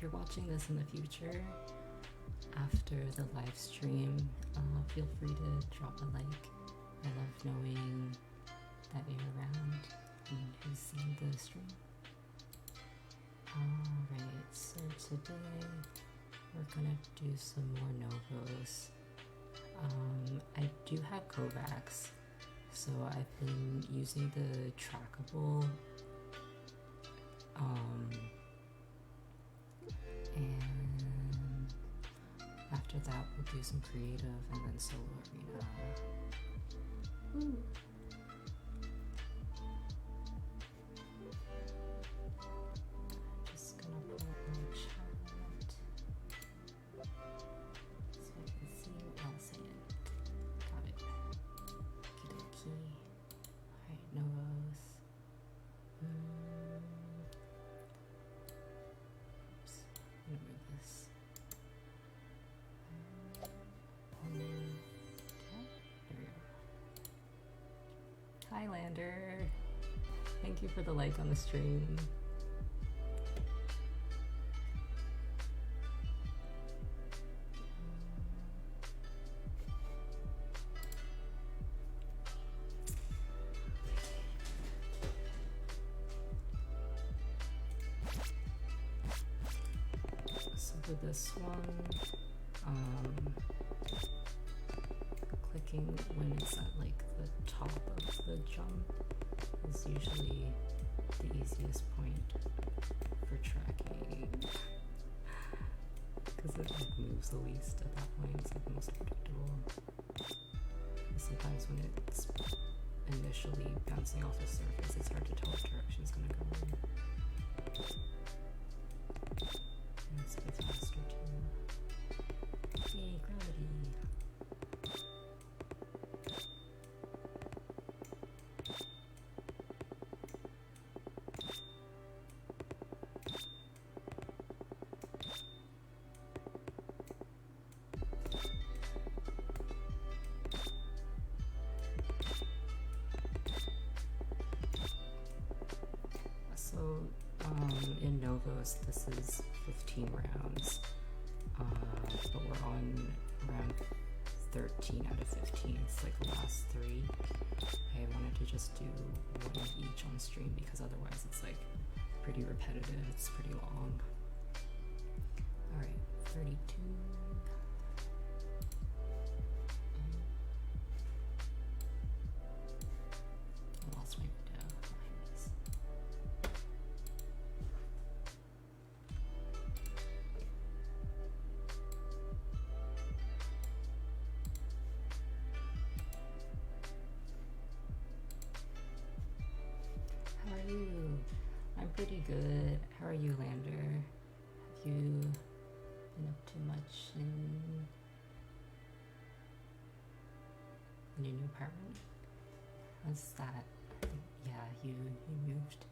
you're watching this in the future, after the live stream, feel free to drop a like. I love knowing that you're around and who's seeing the stream. Alright, so today we're gonna do some more Novos. I do have Kovacs, so I've been using the trackable, and after that we'll do some creative and then solo arena. Woo. Just gonna pull up my chat so I can see what else I did. Got it. Okie dokie. Alright, Novos. Oops. I'm gonna move this. There we go. Hi, Lander. Thank you for the like on the stream. So for this one, clicking when it's at like the top of the jump is usually the easiest point for tracking, because it like moves the least at that point. It's like the most predictable. Sometimes when it's initially bouncing off the surface, it's hard to tell what direction it's gonna go in. And it's a bit faster too. Yay, gravity! So, in Novos, this is 15 rounds, but we're on round 13 out of 15. It's like the last 3. I wanted to just do one of each on stream because otherwise it's like pretty repetitive, it's pretty long. Alright, 32. I lost my video. Oh, here it is. How are you? I'm pretty good. How are you, Lander? Have you been up to much in your new apartment? How's that? Yeah, you moved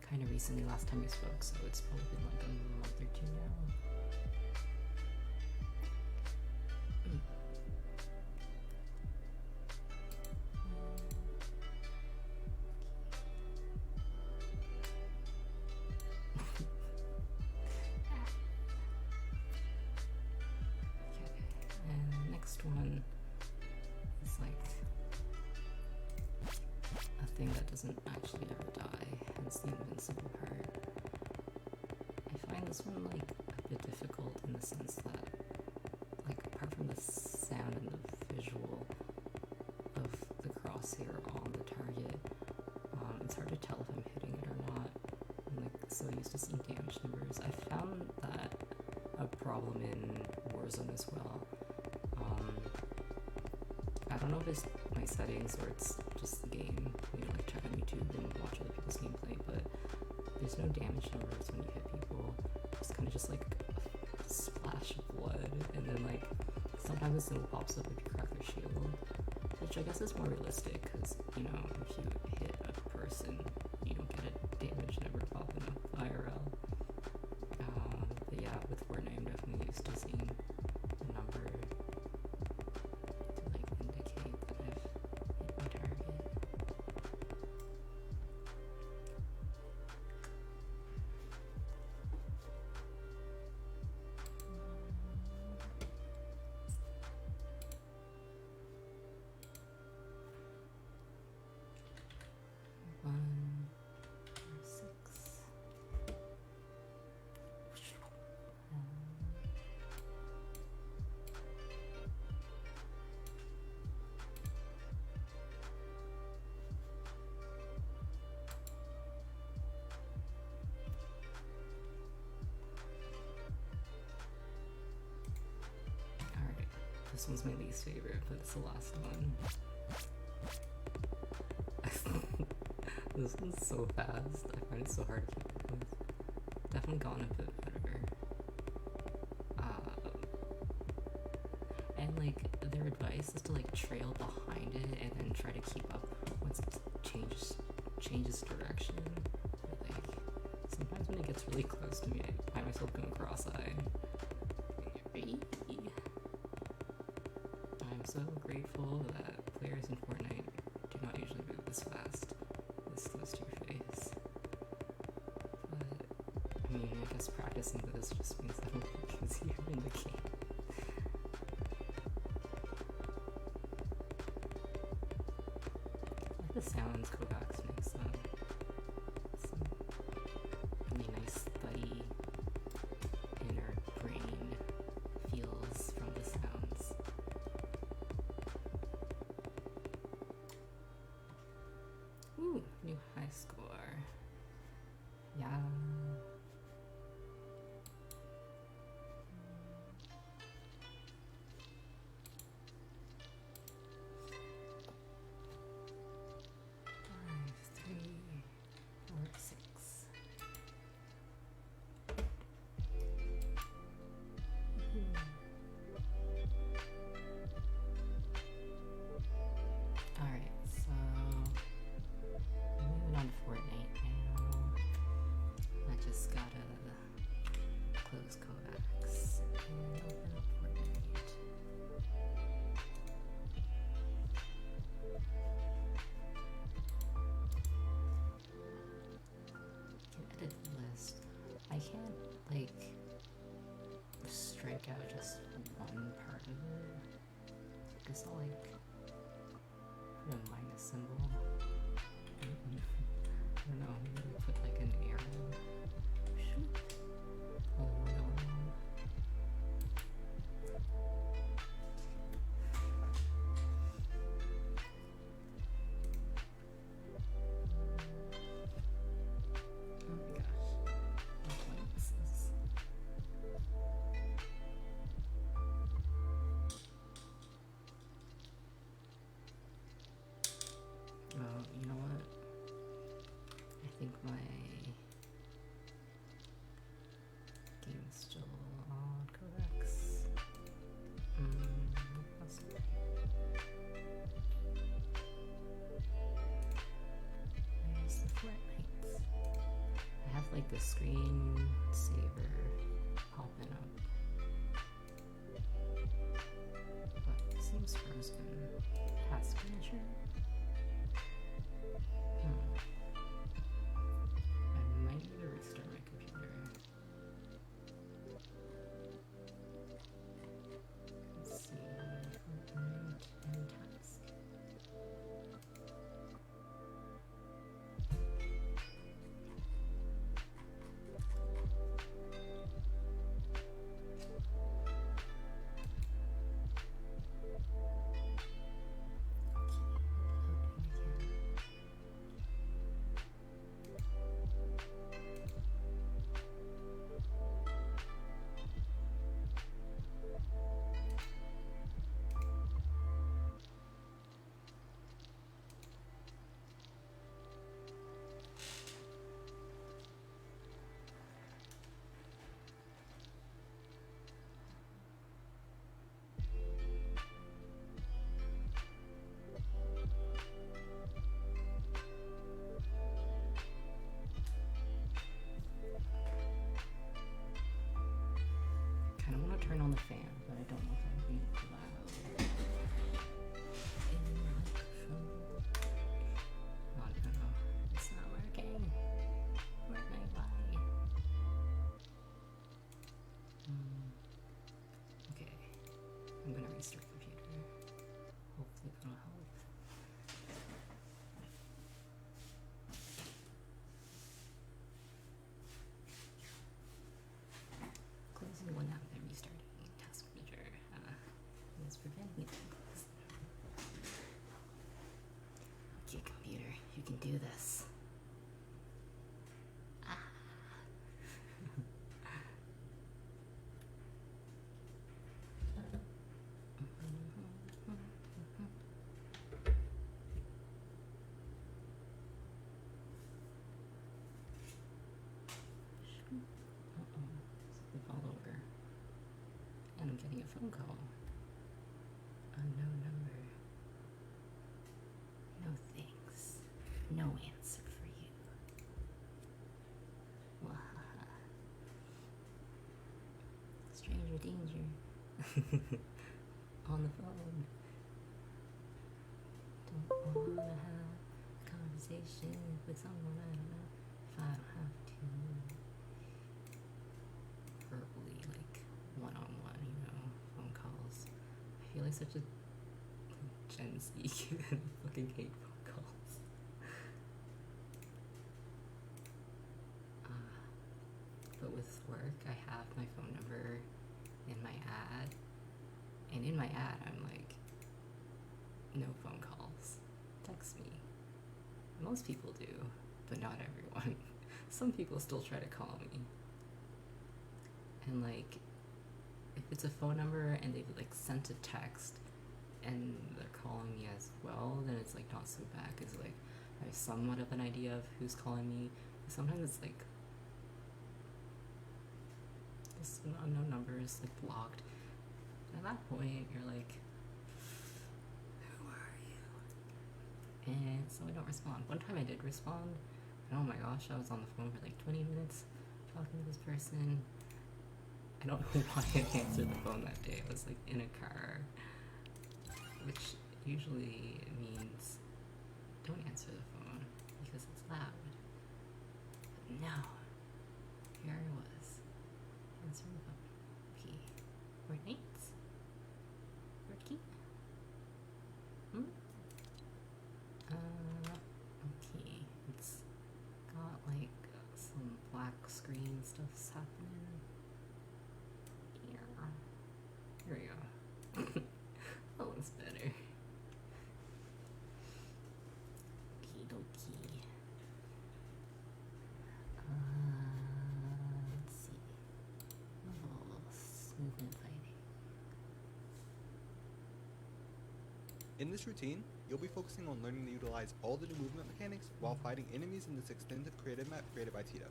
kind of recently last time we spoke, so it's probably been like a month or 2 now. Okay, and next one is like a thing that doesn't actually ever die, and it's the invincible part. I find this one like a bit difficult in the sense that, like, apart from the sound and the visual of the crosshair on the target, it's hard to tell if I'm hitting it or not. I'm like so used to seeing damage numbers. I found that a problem in Warzone as well. I don't know if it's my settings or it's just the game. You know, like check on YouTube and watch other people's gameplay, but there's no damage numbers when you hit people. It's kind of just like a splash of blood, and then like sometimes a symbol pops up if you crack their shield, which I guess is more realistic because, you know, if you hit a person, you don't get a damage number popping up IRL. But yeah, with Fortnite, I'm definitely used to seeing a number to like indicate that I've hit my target. first one's my least favorite, but it's the last one. This one's so fast. I find it so hard to keep up with. Definitely gotten a bit better. And like their advice is to like trail behind it and then try to keep up once it changes direction. But like sometimes when it gets really close to me, I find myself going cross-eyed. I'm so grateful that players in Fortnite do not usually move this fast, this close to your face. But I mean, I guess practicing this just means that it'll be easier in the game. I like the sounds Kovacs makes though. Some really nice thuddy inner brain feels from the sounds. Ooh, new high score. Yeah. Close Kovacs and open up Fortnite. Can edit the list. I can't like strike out just one part of it. I guess I'll like put a minus symbol. I don't know, maybe put like an arrow. Oh no. Oh my gosh. What is this? Oh, you know what? I think my game is still on Kovacs. That's okay. There's the Fortnite. I have like the screen saver popping up, but it seems frozen. Task manager. I might need to restart my computer. Let's see, Fortnite and task. Kinda wanna turn on the fan, but I don't know if I'm being loud. Oh no, it's not working. Fortnite, why? Okay, I'm gonna restart computer. Hopefully that'll help. Closing one out and restarting task manager. It's preventing it. Okay, computer, you can do this. a phone call. Unknown number. No thanks. No answer for you. Wahaha. Stranger danger. On the phone. Don't wanna have a conversation with someone I don't know if I don't have to verbally, like one-on-one, phone calls. I feel like such a Gen Z kid. I fucking hate phone calls. But with work, I have my phone number in my ad, and in my ad, I'm like, no phone calls. Text me. Most people do, but not everyone. Some people still try to call me. And like, if it's a phone number and they've like sent a text and they're calling me as well, then it's like not so bad, because like I have somewhat of an idea of who's calling me. Sometimes it's like this unknown number is like blocked. And at that point, you're like, who are you? And so I don't respond. One time I did respond, and oh my gosh, I was on the phone for like 20 minutes talking to this person. I don't know why I answered the phone that day. I was like in a car, which usually means don't answer the phone because it's loud. But no, here I was answering the phone. Okay, we're mates. Working. Okay, it's got like some black screen stuff's happening. Here we go. That looks better. Okie dokie. Let's see. Movement fighting. In this routine, you'll be focusing on learning to utilize all the new movement mechanics while fighting enemies in this extensive creative map created by Tito.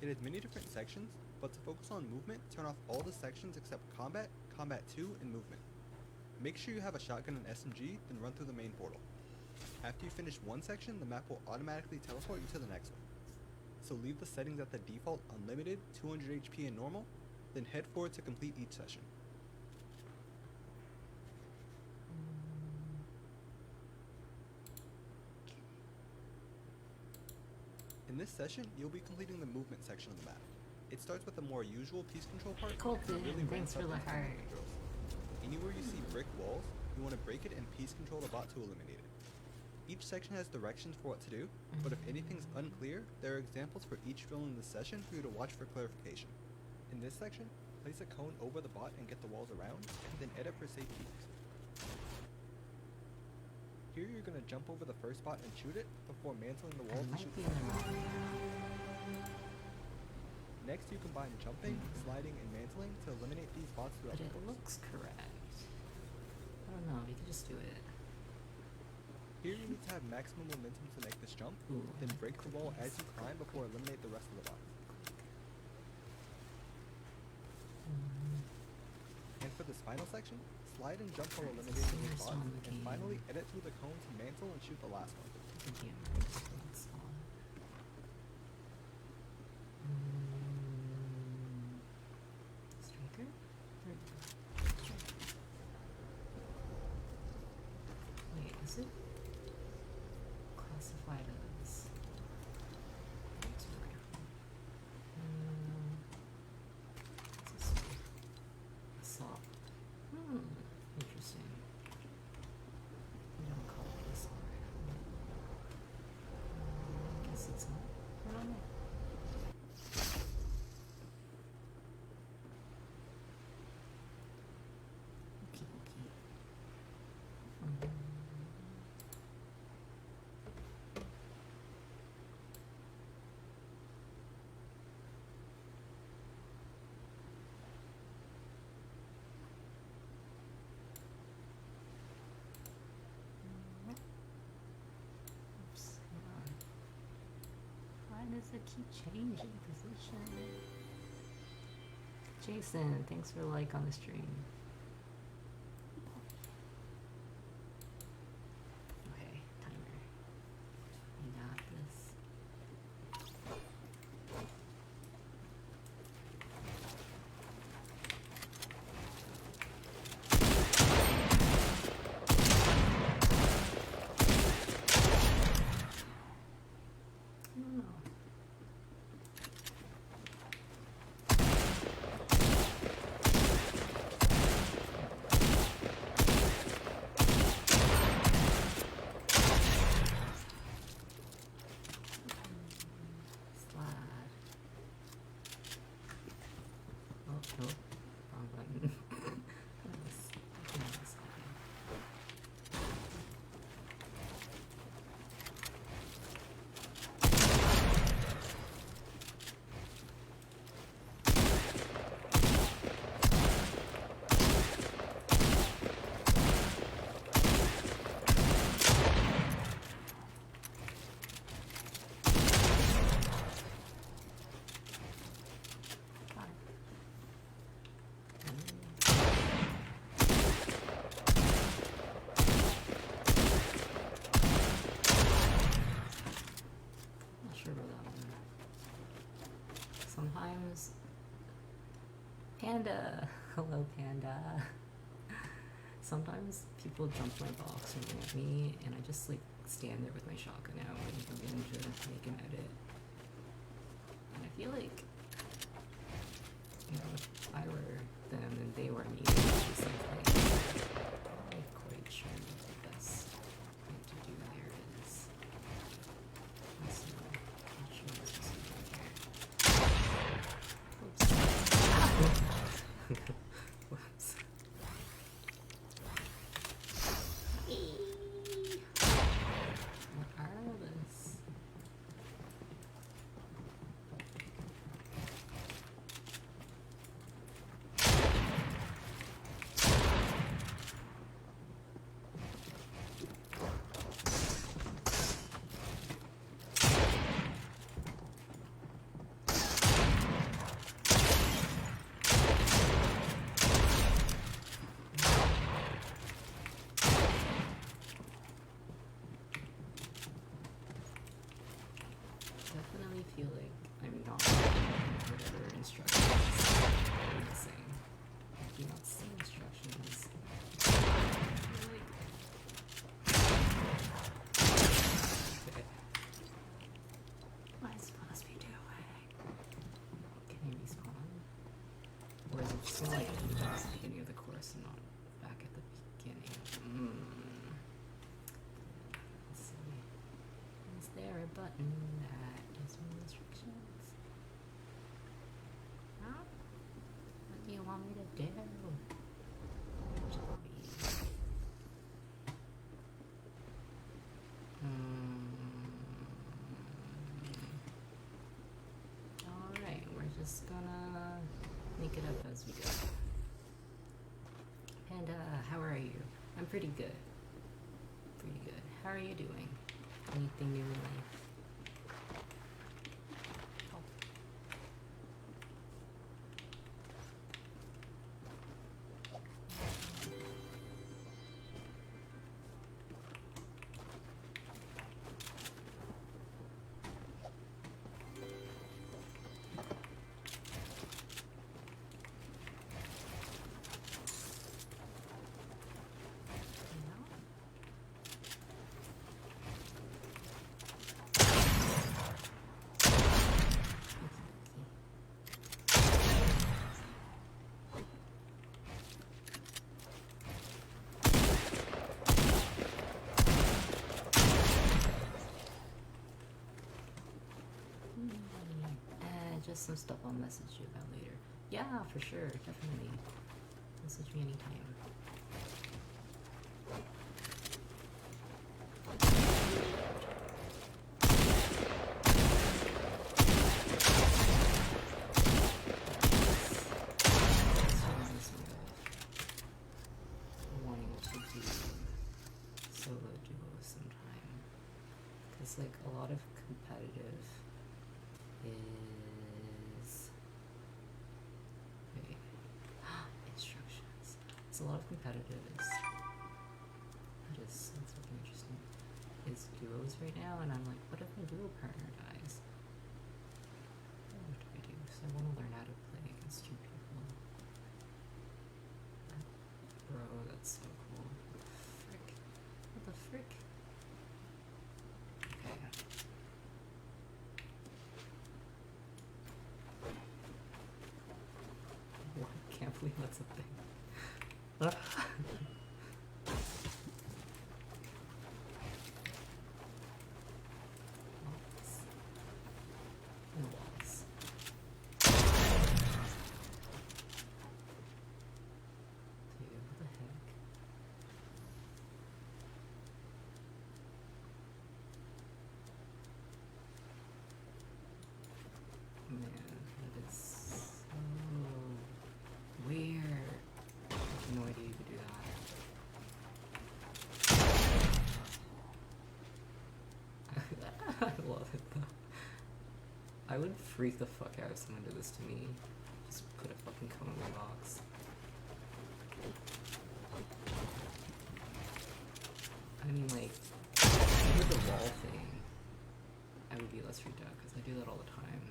It has many different sections, but to focus on movement, turn off all the sections except Combat, Combat 2, and Movement. Make sure you have a shotgun and SMG, then run through the main portal. After you finish one section, the map will automatically teleport you to the next one. So leave the settings at the default unlimited, 200 HP and normal, then head forward to complete each session. In this session, you'll be completing the movement section of the map. It starts with the more usual piece control part, Colton, really thanks for the heart. Anywhere you see brick walls, you want to break it and piece control the bot to eliminate it. Each section has directions for what to do, but if anything's unclear, there are examples for each drill in this session for you to watch for clarification. In this section, place a cone over the bot and get the walls around, and then edit for safety reasons. Here you're going to jump over the first bot and shoot it, before mantling the walls and shoot the second. Next you combine jumping, sliding, and mantling to eliminate these bots throughout But the it course. looks correct. I don't know, we could just do it. Here you need to have maximum momentum to make this jump, Ooh, then break the wall as you climb before eliminate the rest of the bots. And for this final section, slide and jump while eliminating these bots, and finally edit through the cone to mantle and shoot the last one. Striker? Wait, is it classified as assault? Interesting. We don't call it assault right now. I guess it's not. I don't know. Okay, okay. Oops, hold on. Why does it keep changing position? Jason, thanks for the like on the stream. Panda! Hello, Panda. Sometimes people jump my box and at me, and I just like stand there with my shotgun out and begin to make an edit. And I feel like, you know, if I were them and they were me, it would be the same thing. I'm not quite sure what the best thing to do there is. Let's see. Not sure what's supposed to do here. Oops. Whoops. What are this? Definitely feel like I'm not following whatever instructions I'm missing. I do not see instructions. Like, okay. What is supposed to be doing? Can you respawn? Or is it just gonna like do that at the beginning of the course and not back at the beginning? Let's see. Is there a button that gives me instructions? Huh? What do you want me to do? Tell me. Alright, we're just gonna make it up as we go. Panda, how are you? I'm pretty good. Pretty good. How are you doing? Anything new in life? Oh. Just some stuff I'll message you about later. Yeah, for sure, definitely. Message me anytime. Wanting to do solo duo sometime. Because like a lot of competitive is wait instructions. It's a lot of competitive that's looking interesting. Is duos right now, and I'm like, what if my duo partner dies? What do I do? So I want to learn how to play against two people. Bro, that's so cool. Frick. What the frick? Okay. What? Can't believe that's a thing. Walls. No walls. Dude, what the heck? Man, that is so weird. I have no idea you could do that. I love it though. I would freak the fuck out if someone did this to me. Just put a fucking cone in my box. I mean, like, with the wall thing, I would be less freaked out because I do that all the time.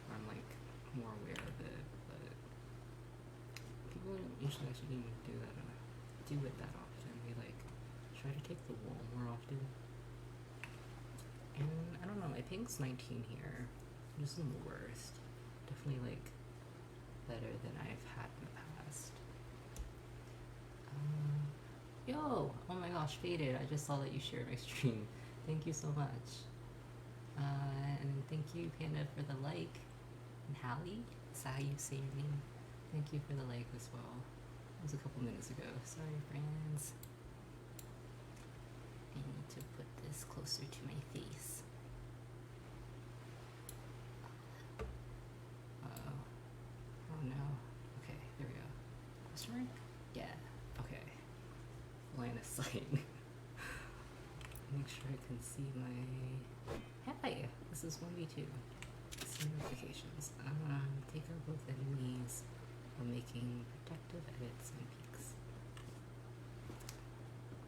Where I'm like more aware of it, but wouldn't usually actually do that. Do it that often. We like try to take the wall more often. And I don't know. My ping's 19 here. This isn't the worst. Definitely like better than I've had in the past. Yo! Oh my gosh, Faded. I just saw that you shared my stream. Thank you so much. And thank you, Panda, for the like. And Hallie? Is that how you say your name? Thank you for the like as well. It was a couple minutes ago. Sorry, friends. I need to put this closer to my face. Uh-oh. Oh no. Okay, there we go. Question mark? Yeah. Okay. Line of sight. Make sure I can see my... Hey! This is 1v2. See notifications. Take out both enemies while making protective edits and peeks.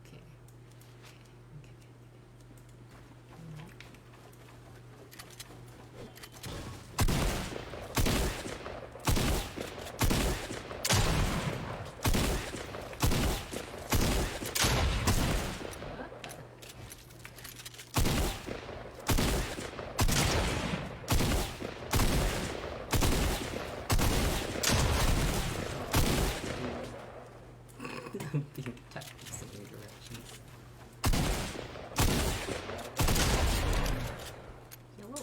Okay. I'm being attacked in so many directions. Hello.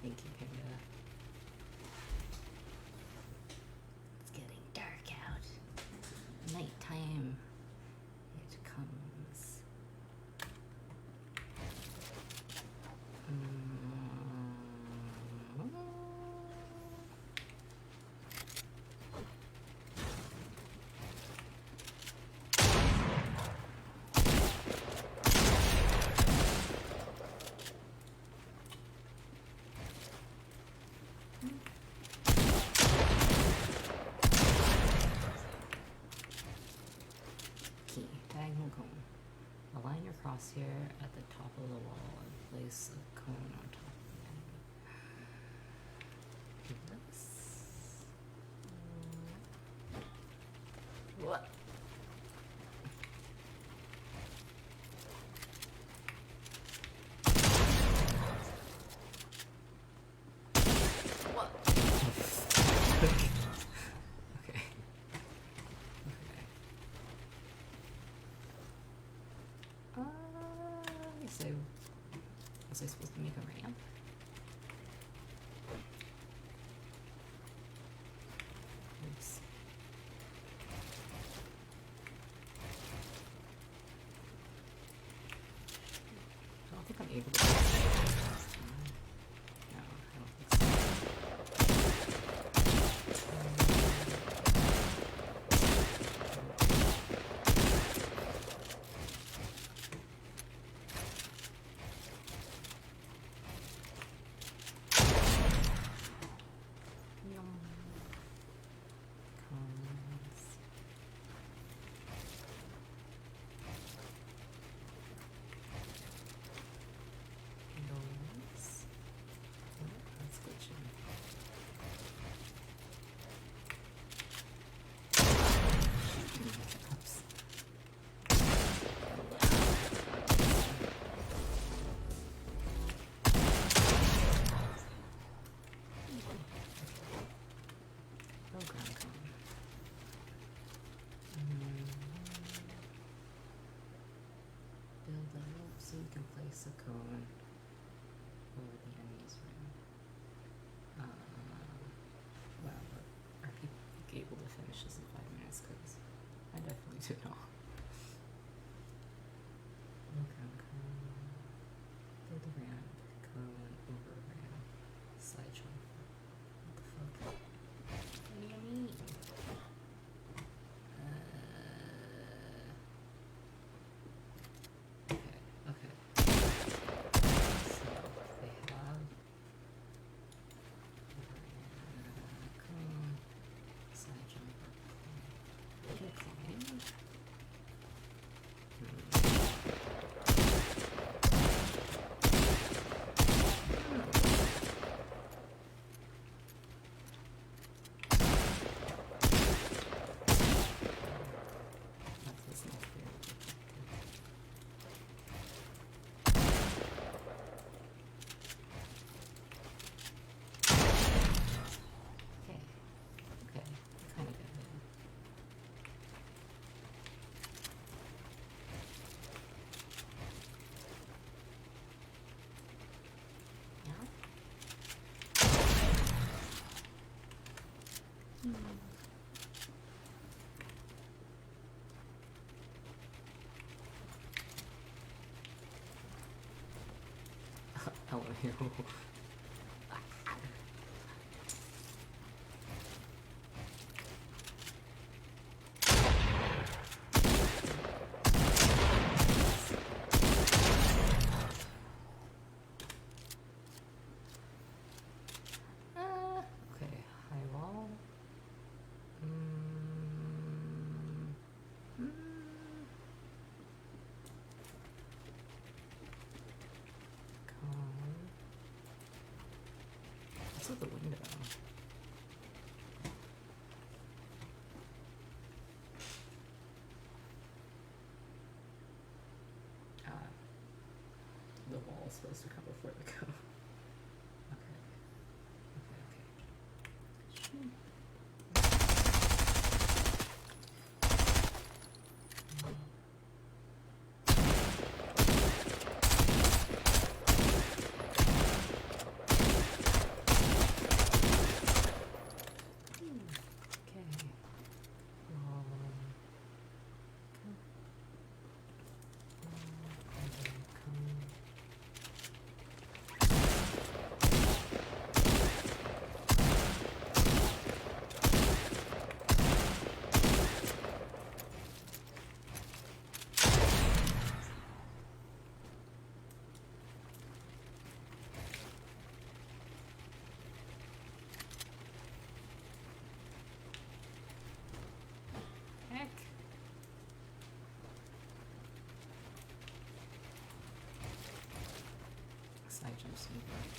Thank you, Panda. It's getting dark out. Nighttime. It comes. Key. Diagonal cone. Align your crosshair at the top of the wall and place a cone on top of the enemy. Do this. What? What? Okay. Okay. I guess was I supposed to make a ramp? Mario. Okay, high wall. Come on. What's with the window? Ah, the wall is supposed to come before the go. Okay. Okay. Okay. Wall. Heck. Side jump sneaker. Okay.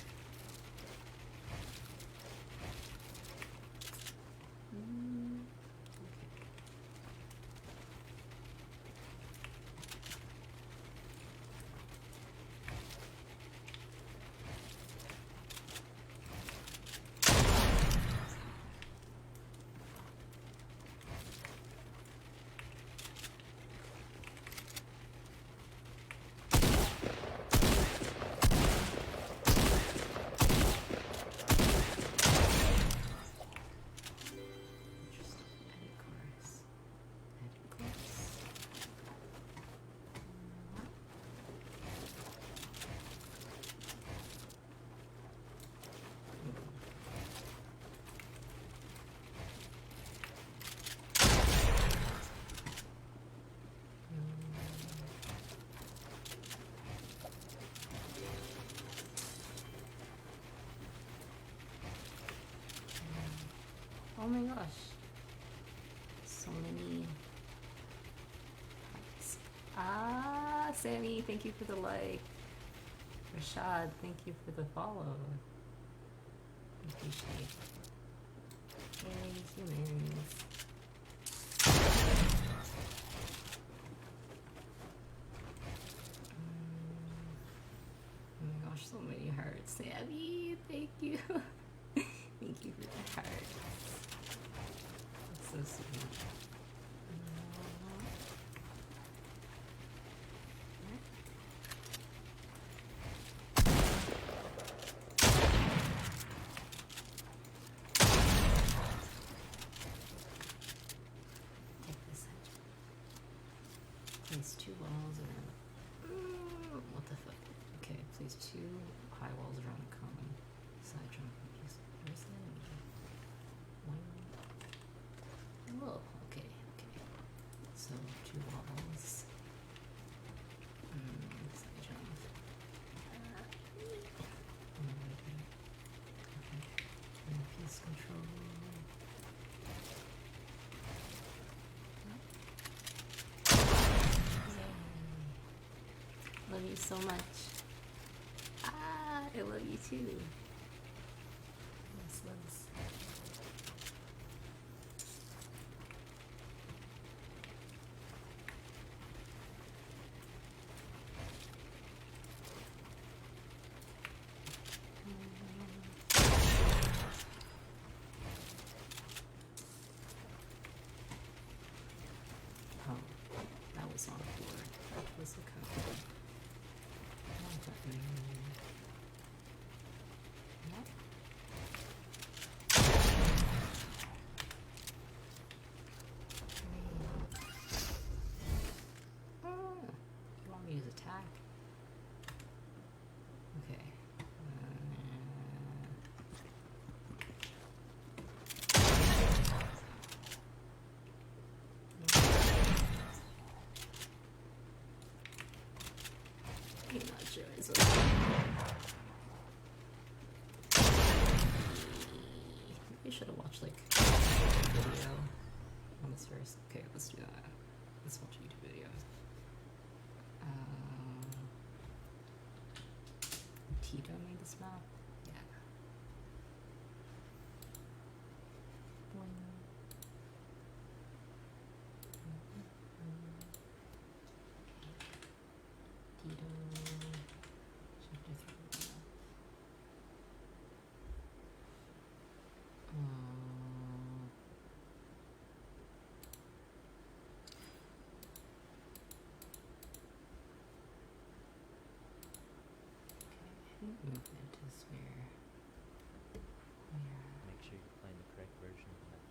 Just edit course. Edit course. Oh my gosh. So many likes. Ah, Sammy, thank you for the like. Rashad, thank you for the follow. Appreciate it. Yay, humans. Oh my gosh, so many hearts. Sammy, thank you. Thank you for the hearts. That's so sweet. Take this edge. Place 2 walls around. What the fuck? Okay, place 2 high walls around the common. Side jump. Where's the enemy? 1. Oh, okay, okay. So 2 walls. Side jump. Okay. And piece control. Yay. Love you so much. Ah, I love you too. Yes, loves. Oh, that was on board. That was a code. Maybe I should have watched like a video on this first. Okay, let's do that. Let's watch a YouTube video. Tito made this map? Yeah. Boing. Tito. Chapter 3. Movement is where. Make sure you're playing the correct version of that.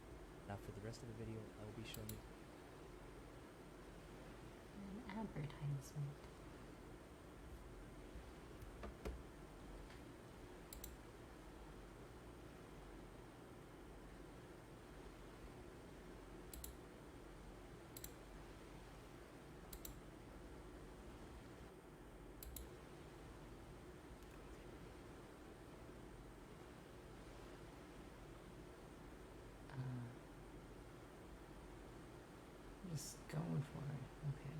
Now for the rest of the video, I will be showing you An advertisement. Just going for it. Okay.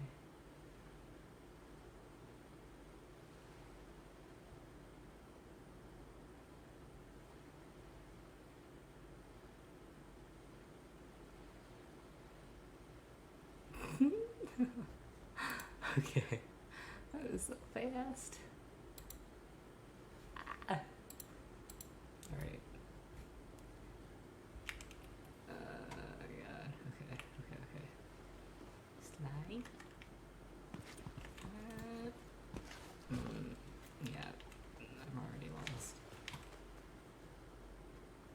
Okay. That was so fast. Ah. Alright. God. Okay. Slide. Yeah. I'm already lost.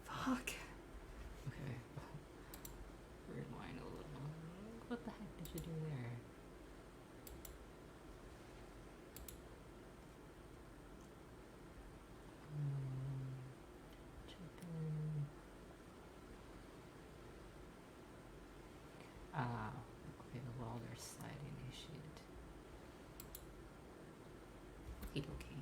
Fuck. Okay. Rewind a little. What the heck did you do there? Chicken. Okay, the walls are sliding as shit. Okay.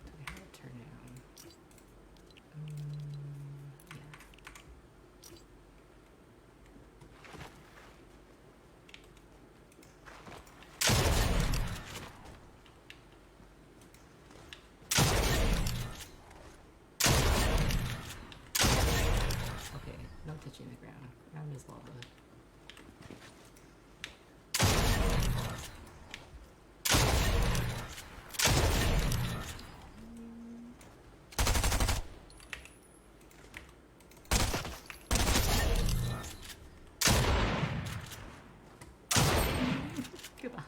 Do I have it turned down? Yeah. Okay, no touching the ground. Ground is lava. Goodbye.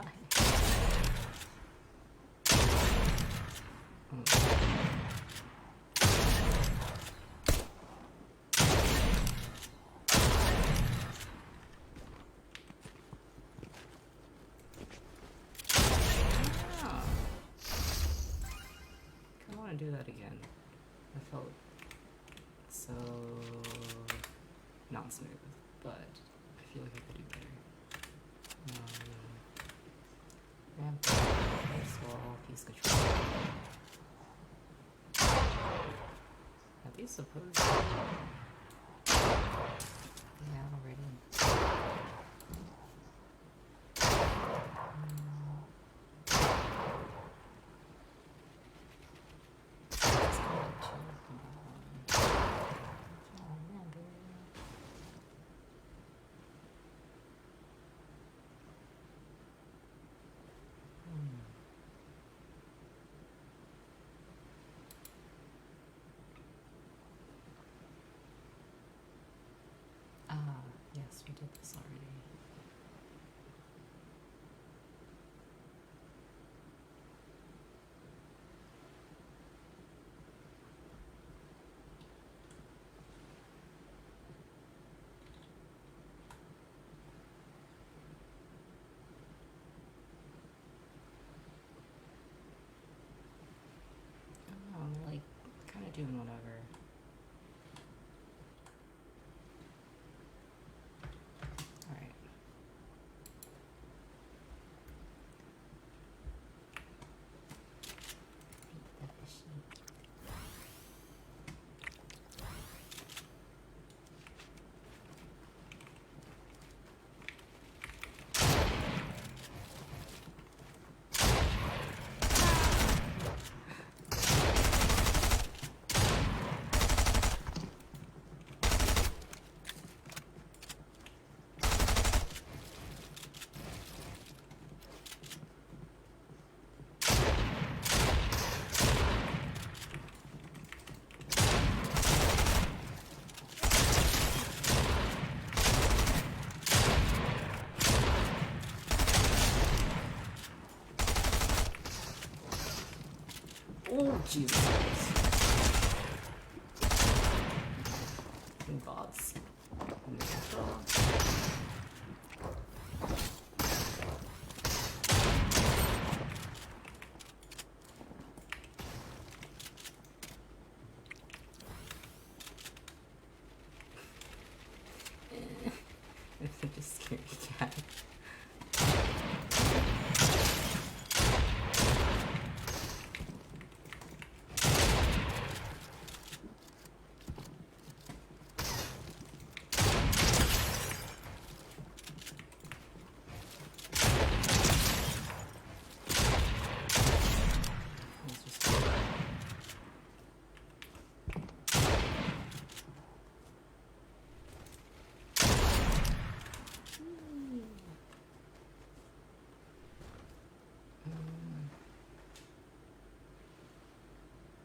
I want to do that again. I felt so not smooth, but I feel like I could do better. Ramp, ice wall, piece control. Are these supposed to? Yeah, already. Yes, Oh, Jesus. Gods. I'm just scared cat. Let's just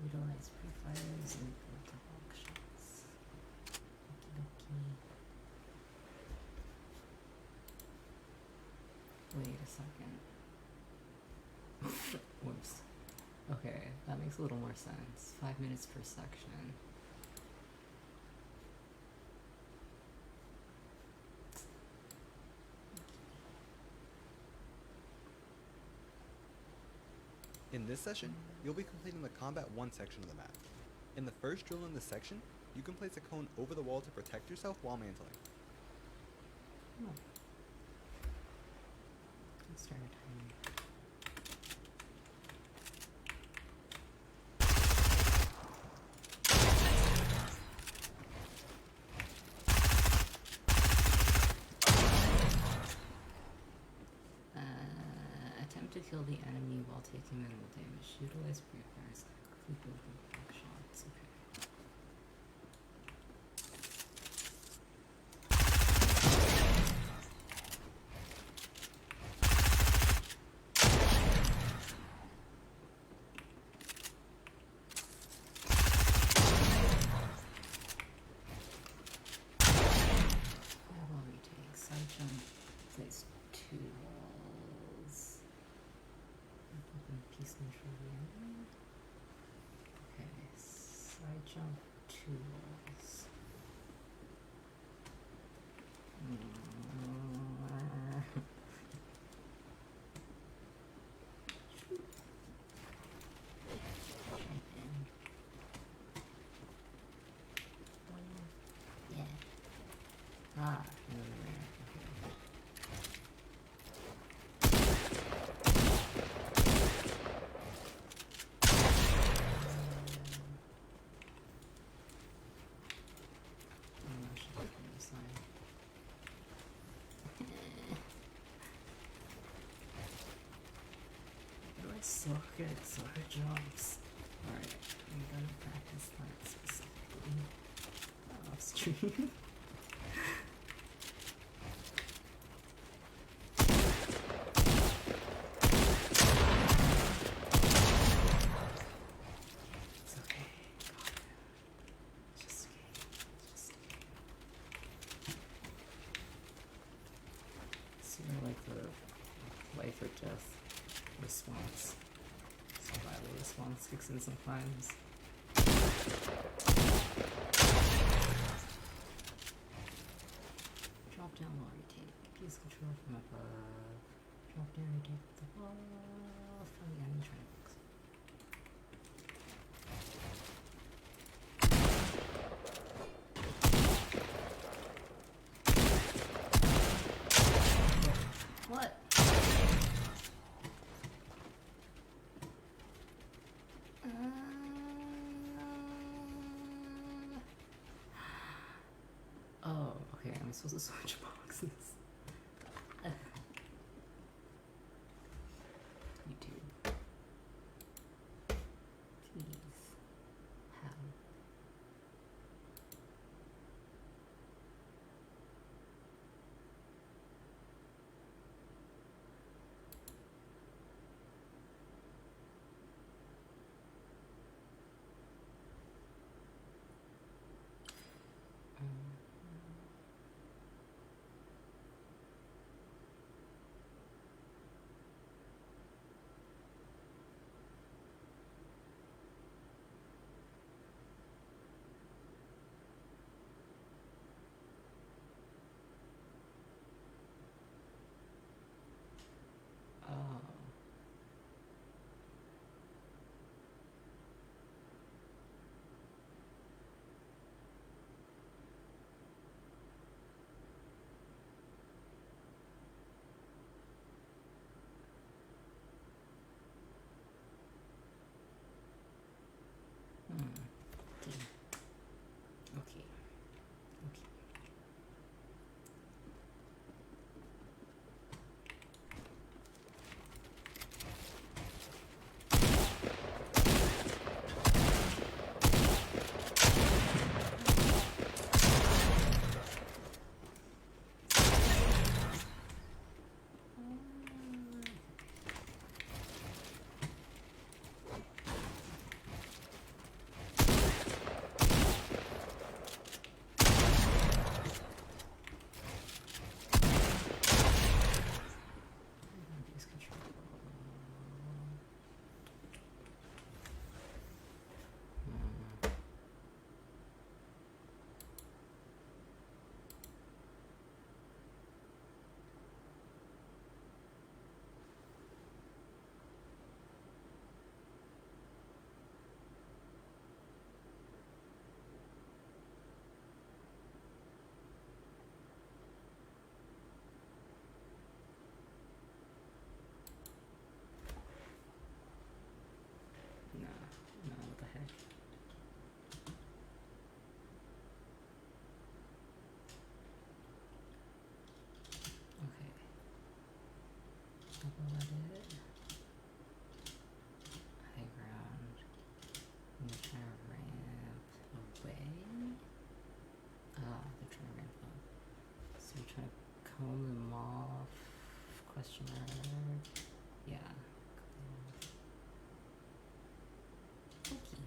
utilize pre-fires and build the bulk shots. Okie dokie. Wait a second. Whoops. Okay, that makes a little more sense. 5 minutes per section. In this session, you'll be completing the Combat 1 section of the map. In the first drill in this section, you can place a cone over the wall to protect yourself while mantling. Oh. Let's start a timer. Attempt to kill the enemy while taking minimal damage. Utilize pre-fires. Quickly build bulk shots. Okay. Fireball retake. Side jump. Place 2 walls. Open piece control the enemy. Okay. Side jump 2 walls. Jump in. Yeah. Ah, no, okay. I should go from this side. But I suck at side jumps. Alright, I'm gonna practice that specifically off stream. It's okay. Got it. Just okay. Just okay. Sort of like the life or death response. Survival response kicks in sometimes. Drop down while retake. Use control from above. Drop down and take the ball from the enemy triangles. What? Oh, okay, I'm supposed to switch boxes. YouTube. Please. How? let it. High ground. I'm gonna try to ramp away. They're trying to ramp up. So we're trying to comb them off. Question mark. Yeah. Okay.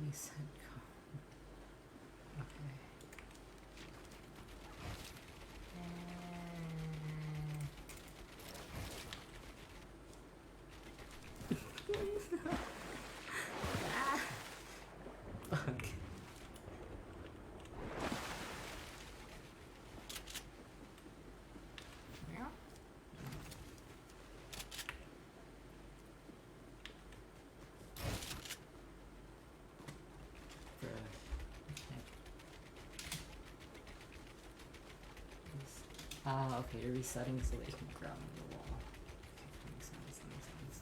Reset code. Okay. Fuck. Yeah. Okay, you're resetting so that you can grab on the wall. Okay, that makes sense, that makes sense.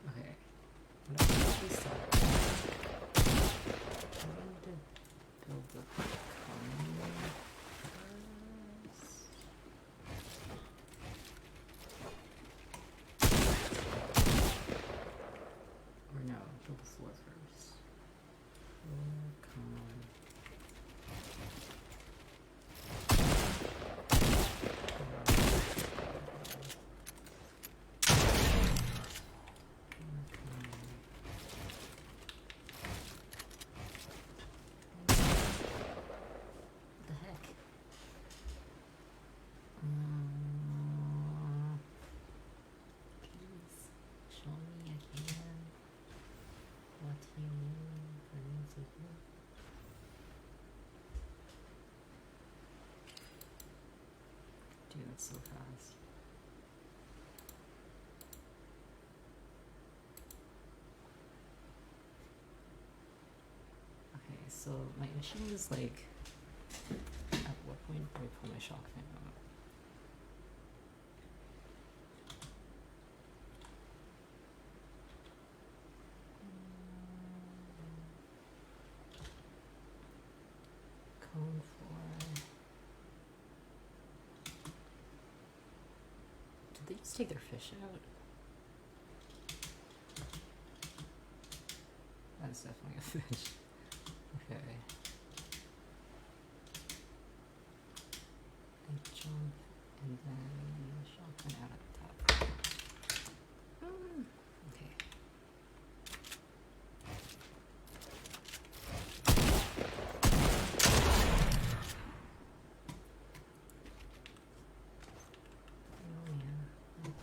Okay, I'm gonna reset. I'm going to build the column first. Or no, build the floor first. Floor, column. What the heck? Please show me again what you mean for me to do. Dude, that's so fast. Okay, so my issue is like, at what point do I pull my shock fan out? Cone floor. Did they just take their fish out? That's definitely a fish. Okay. And jump, and then shotgun out at the top. Okay. Oh man. Like,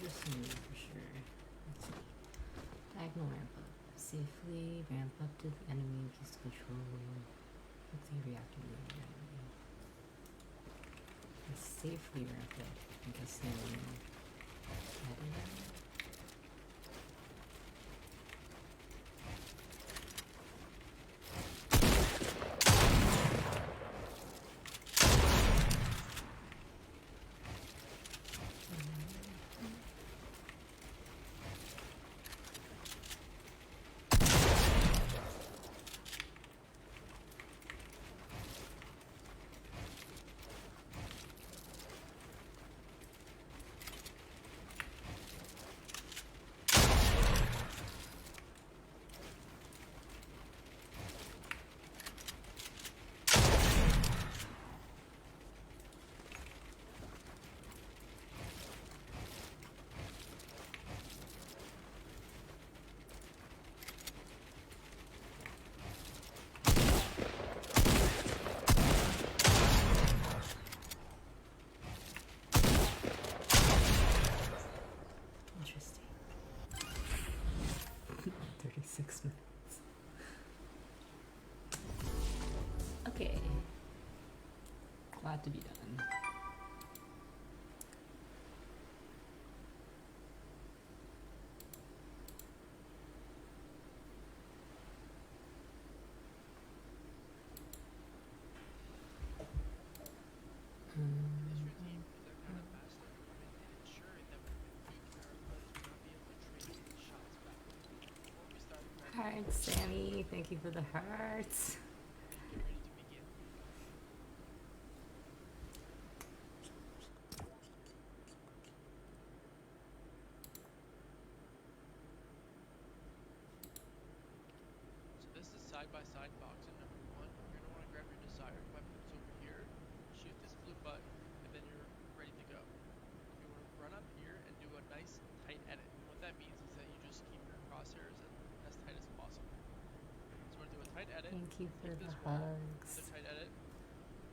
just new for sure. Let's see. Diagonal ramp up. Safely ramp up to the enemy piece control. Quickly reactivate the enemy. And safely ramp up. I'm guessing heading. glad to be done. This routine, they're kind of fast at movement and ensuring that when we peak, our players will not be able to trace these shots back. Before we start, grab your Hearts, Sammy. Thank you for the hearts. and get ready to begin. So this is side-by-side boxing number 1. You're going to want to grab your desired weapons over here, shoot this blue button, and then you're ready to go. You want to run up here and do a nice tight edit. And what that means is that you just keep your crosshairs as tight as possible. So we're going to do a tight edit, Thank you for take the this wall, hugs. another tight edit,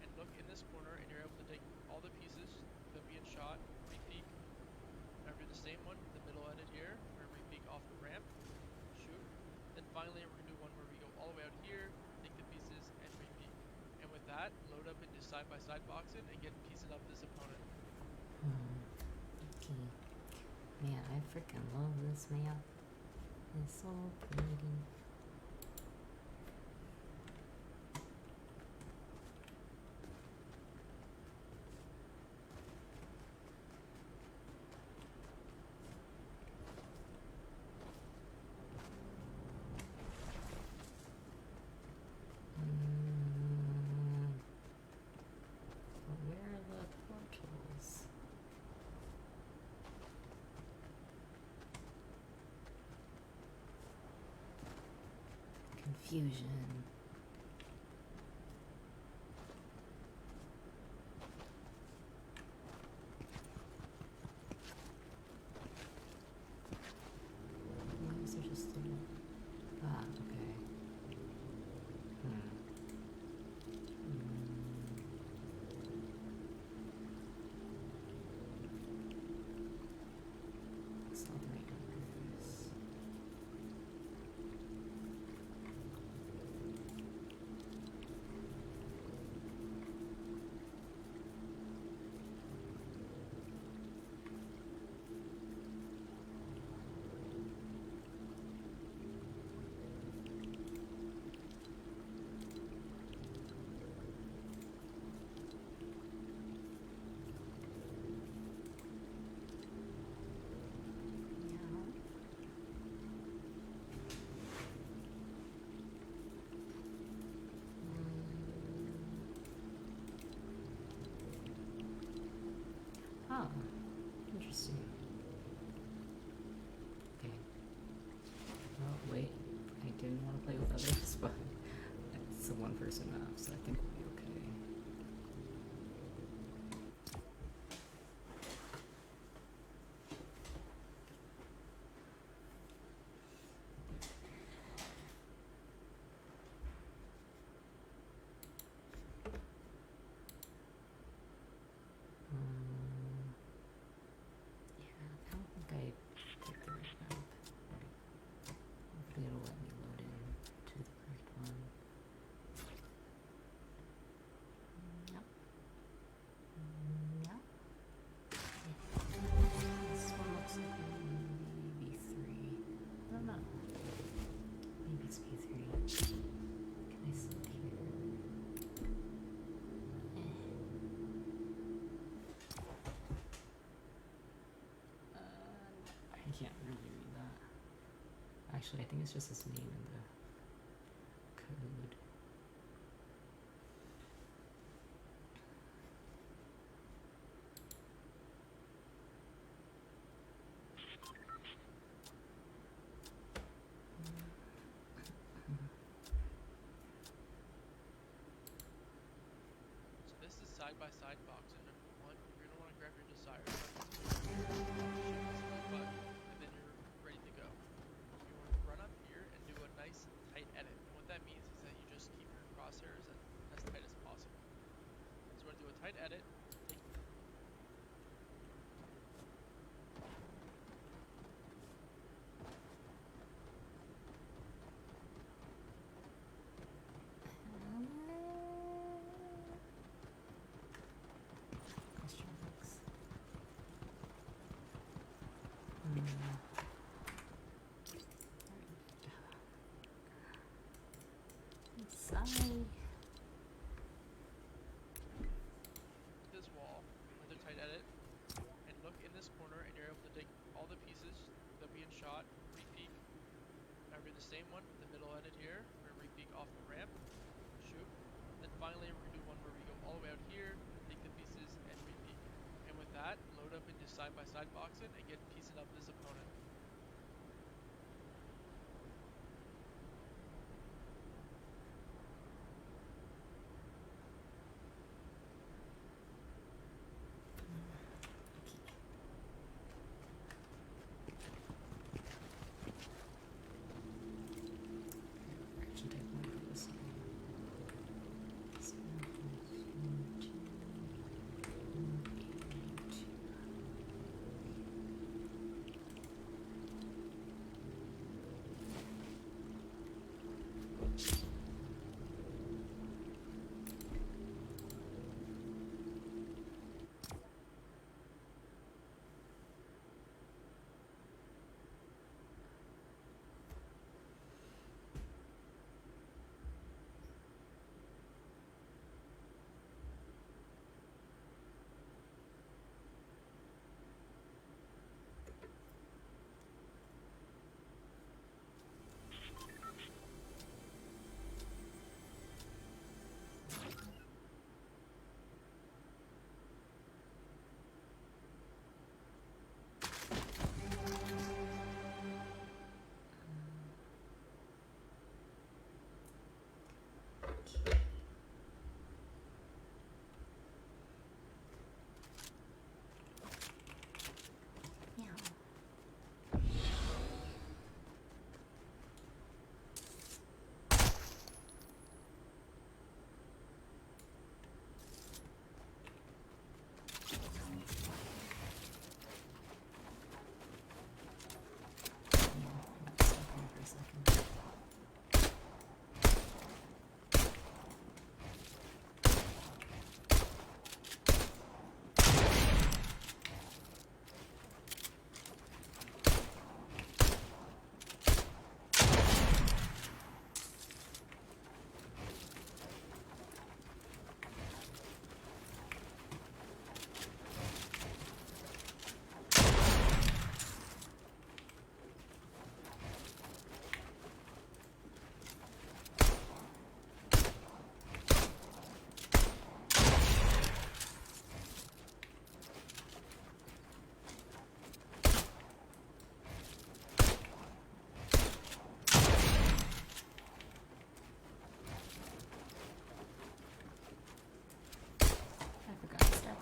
and look in this corner and you're able to take all the pieces that we had shot, re-peek. Now do the same one, the middle edit here, we're going to re-peek off the ramp, shoot. Then finally we're going to do one where we go all the way out here, take the pieces, and re-peek. And with that, load up into side-by-side boxing and get pieces of this opponent. Okay. Man, I freaking love this map. It's so pretty. But where are the portals? Confusion. Why is there just a... Ah, okay. It's not the right numbers. Oh, interesting. Okay. Oh, wait. I didn't want to play with others, but it's a one-person map, so I think we'll be okay. Yeah, I don't think I picked the right map. Hopefully it'll let me load in to the correct one. Nope. Nope. This one looks like maybe B3. I don't know. Maybe it's B3. Can I select here? I can't really read that. Actually, I think it's just his name in the code. So this is side-by-side boxing number 1. You're going to want to grab your desired weapons over here, shoot this blue button, and then you're ready to go. You want to run up here and do a nice tight edit. And what that means is that you just keep your crosshairs as tight as possible. So we're going to do a tight edit, take Sigh. This wall, another tight edit, and look in this corner and you're able to take all the pieces that being shot, re-peek, remember the same one, the middle edit here, we're gonna re-peek off the ramp, shoot, then finally we're gonna do one where we go all the way out here, take the pieces and re-peek, and with that, load up into side-by-side boxing and get piecing up this opponent. Action type 1 for this one.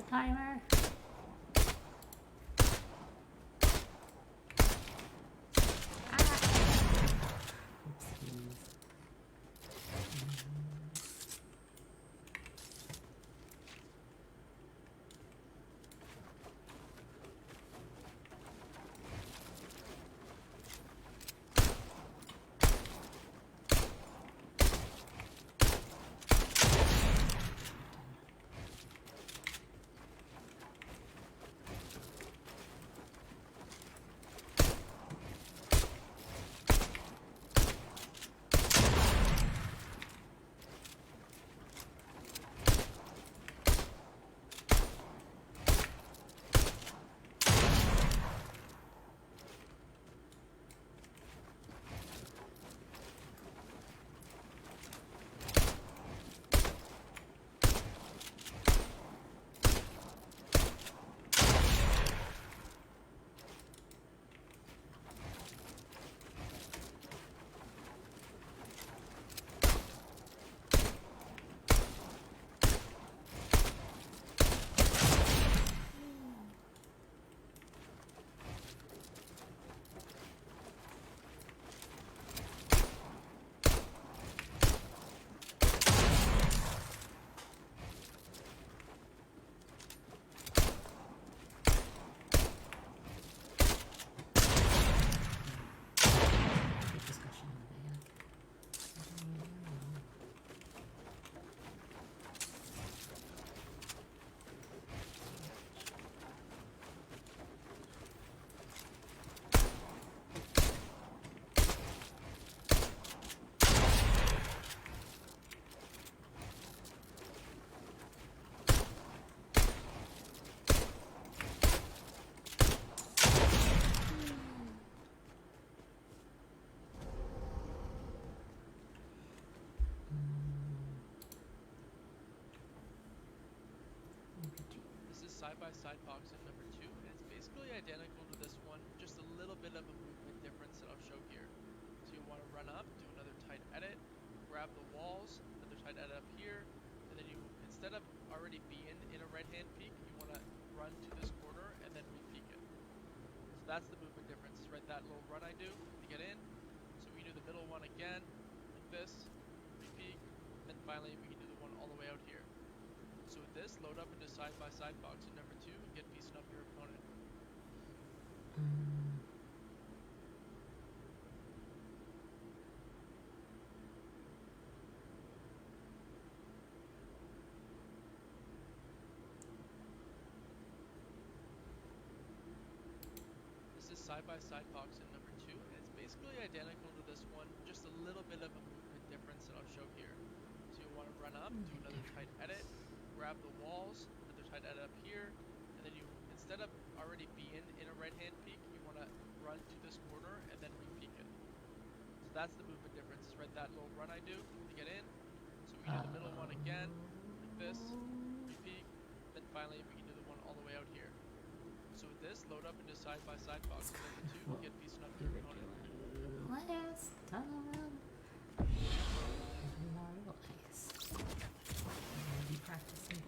Timer. side-by-side box in number 2, and it's basically identical to this one, just a little bit of a movement difference that I'll show here. So you want to run up, do another tight edit, grab the walls, another tight edit up here, and then you, instead of already being in a right-hand peak, you want to run to this corner and then re-peek it. So that's the movement difference, right? That little run I do to get in. So we can do the middle one again, like this, re-peek, and finally we can do the one all the way out here. So with this, load up into side-by-side box in number 2 and get piecing up your opponent. This is side-by-side box in number 2, and it's basically identical to this one, just a little bit of a movement difference that I'll show here. So you want to run up, do another tight edit, grab the walls, another tight edit up here, and then you, instead of already being in a right-hand peak, you want to run to this corner and then re-peek it. So that's the movement difference, right? That little run I do to get in. So we can do the middle one again, like this, re-peek, then finally we can do the one all the way out here. So with this, load up into side-by-side box in number 2 and get piecing up your opponent. Last time I realized I'm gonna be practicing.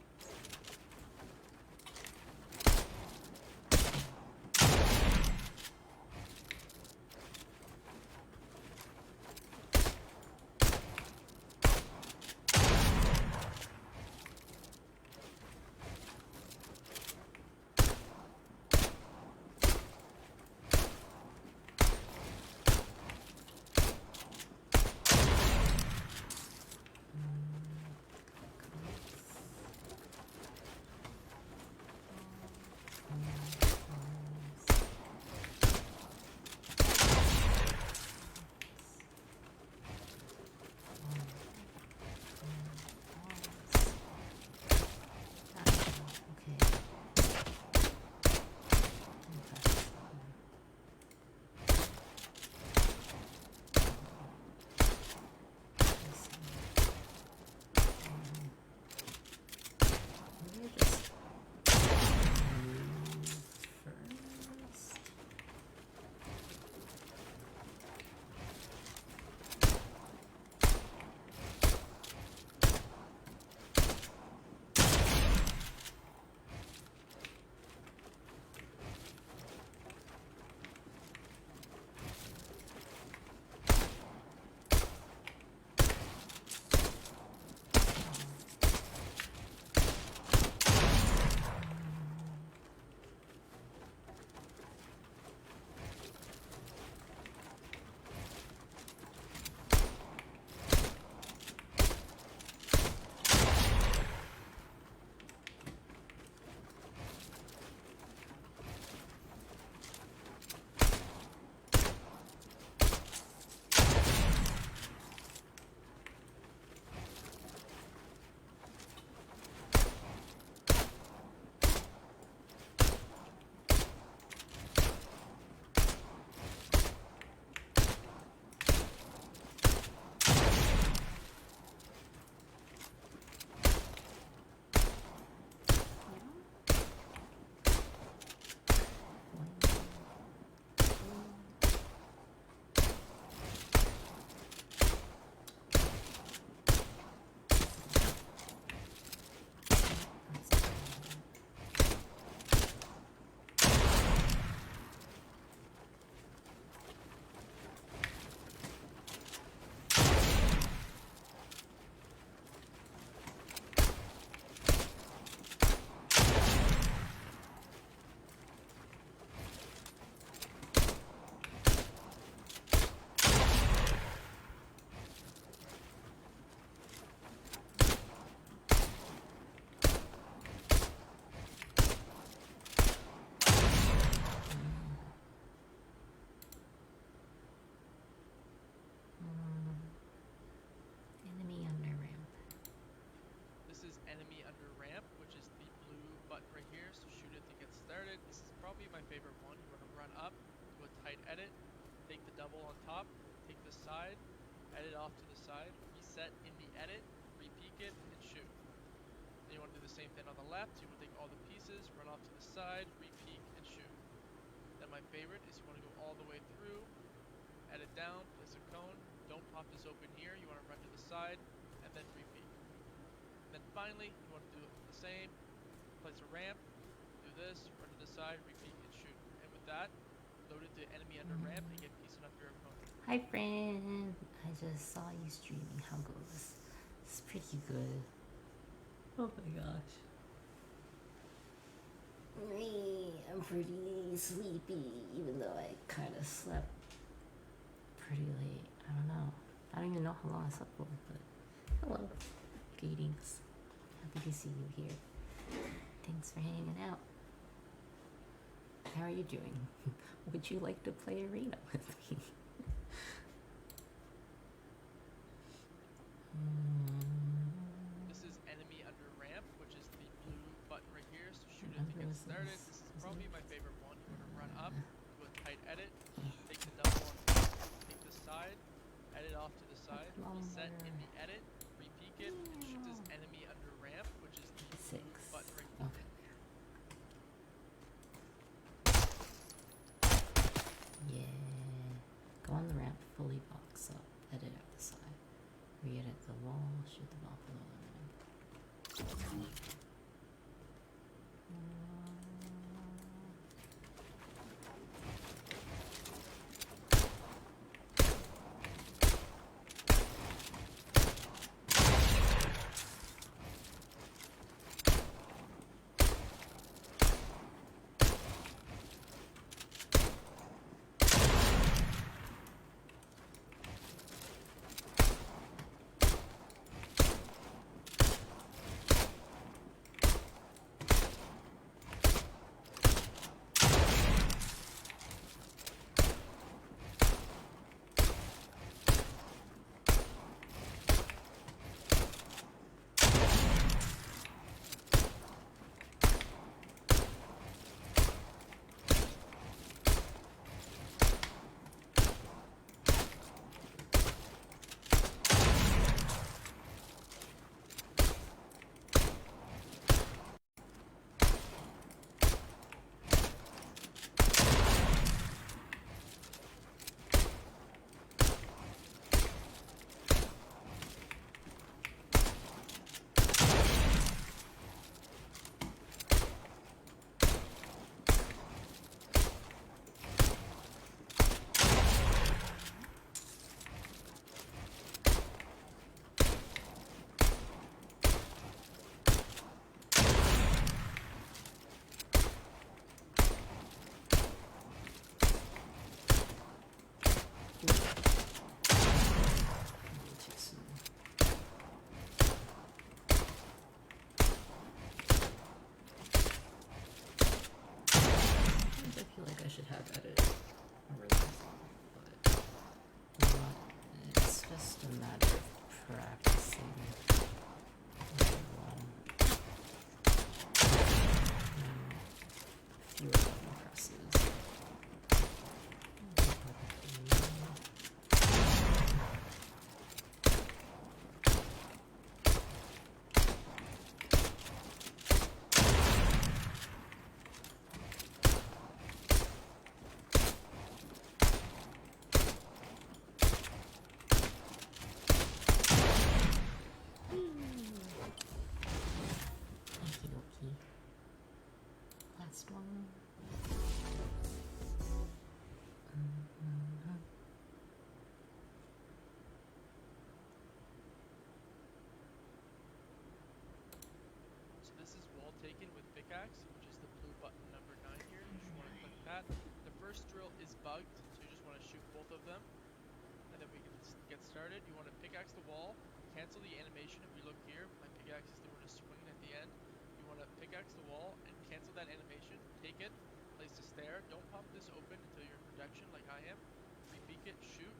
favorite one. You want to run up, do a tight edit, take the double on top, take the side, edit off to the side, reset in the edit, re-peek it, and shoot. Then you want to do the same same thing on the left. You want to take all the pieces, run off to the side, re-peek, and shoot. Then my favorite is you want to go all the way through, edit down, place a cone, don't pop this open here, you want to run to the side, and then re-peek. Then finally, you want to do the same, place a ramp, do this, run to the side, re-peek, and shoot. And with that, load it to enemy under ramp and get piece enough your opponent. Hi, friend. I just saw you streaming. How goes? It's pretty good. Oh my gosh. I'm pretty sleepy, even though I kind of slept pretty late. I don't know. I don't even know how long I slept for, but hello, greetings. Happy to see you here. Thanks for hanging out. How are you doing? Would you like to play arena with me? This is enemy under ramp, which is the blue button right here. So shoot it to get started. This is probably my favorite one. You want to run up, do a tight edit, take the double on take the side, edit off to the side, reset in the edit, re-peek it, and shoot this enemy under ramp, which is the blue button right here. Okay. Yeah. Go on the ramp, fully box up, edit out the side. Re-edit the wall, shoot the ball below the ramp. I feel like I should have edit over this, but you know what? It's just a matter of practicing. Fewer button presses. Okey-dokey. Last one. So this is wall taken with pickaxe, which is the blue button number 9 here. You just want to click that. The first drill is bugged, so you just want to shoot both of them. And then we can get started. You want to pickaxe the wall, cancel the animation. If we look here, my pickaxe is doing a swing at the end. You want to pickaxe the wall and cancel that animation. Take it, place the stair. Don't pop this open until you're in protection like I am. Re-peek it, shoot.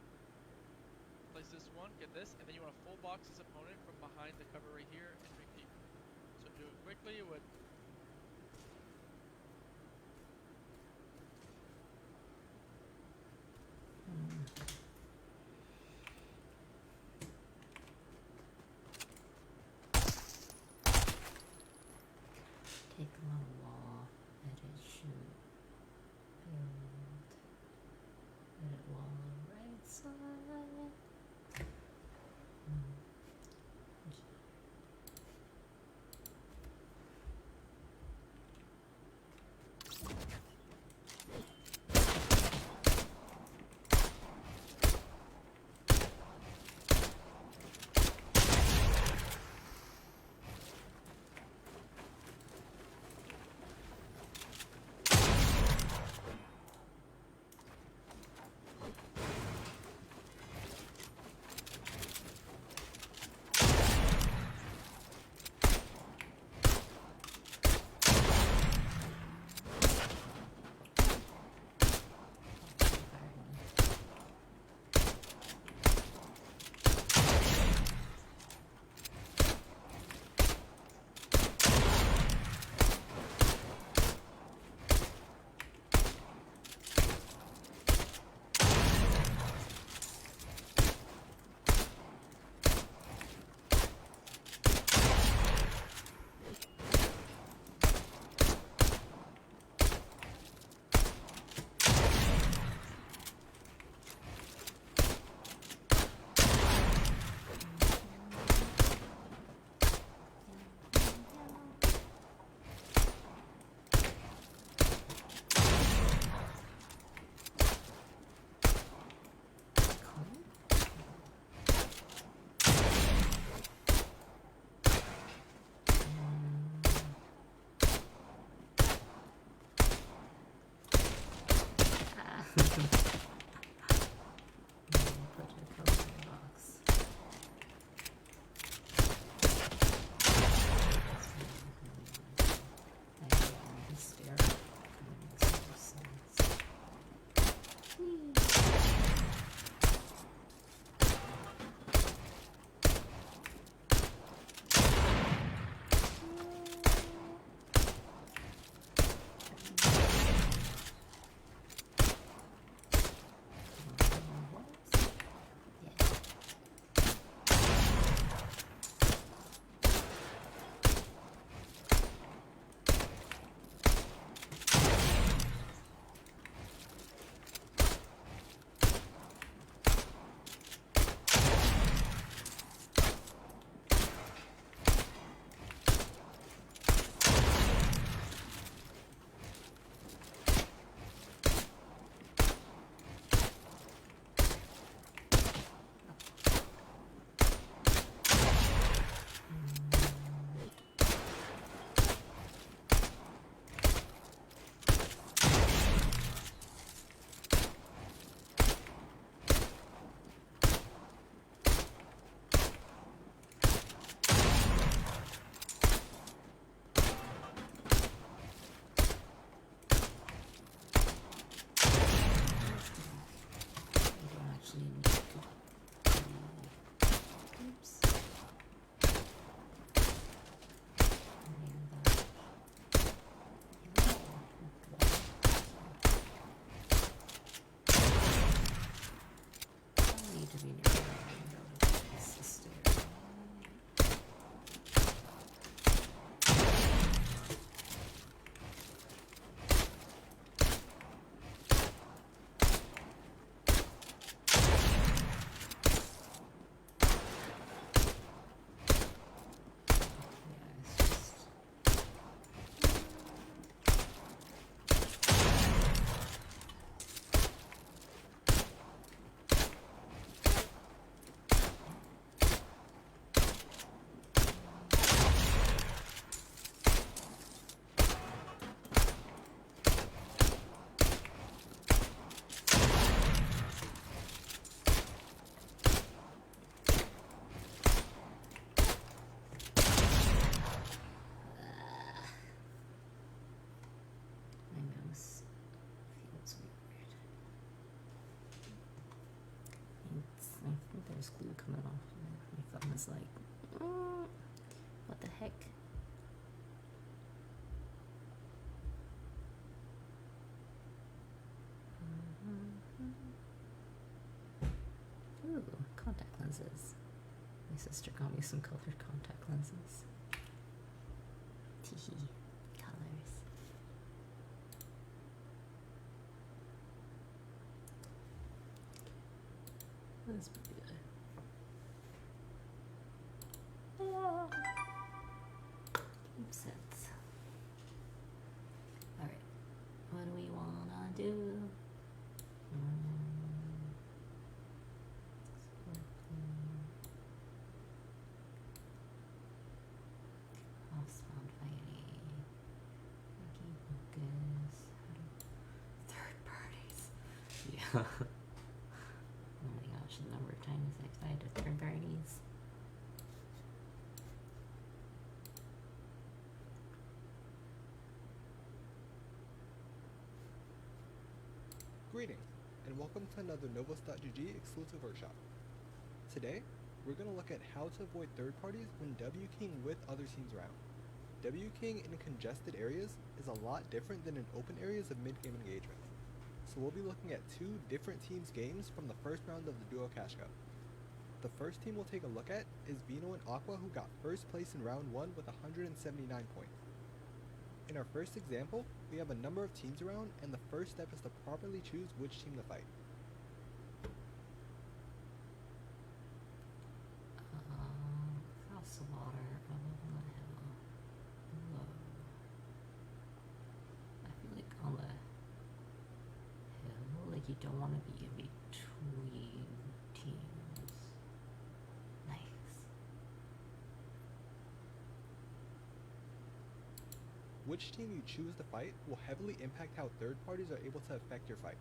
Place this one, get this, and then you want to full box this opponent from behind the cover right here and re-peek. So do it quickly with was like, what the heck? Ooh, contact lenses. My sister got me some colored contact lenses. Teehee. Colors. This would be good. Keep sets. Alright. What do we wanna do? Housebound fighting. Making focus. Third parties. Yeah. Oh my gosh, the number of times I've tried to third parties. Greetings, and welcome to another Novos.gg exclusive workshop. Today, we're going to look at how to avoid third parties when W-keying with other teams around. W-keying in congested areas is a lot different than in open areas of mid-game engagements. So we'll be looking at two different teams' games from the first round of the Duo Cash Cup. The first team we'll take a look at is Vino and Aqua, who got first place in round 1 with 179 points. In our first example, we have a number of teams around, and the first step is to properly choose which team to fight. Across the water, above on the hill, below. I feel like on the hill, like you don't want to be in between teams. Nice. Which team you choose to fight will heavily impact how third parties are able to affect your fight.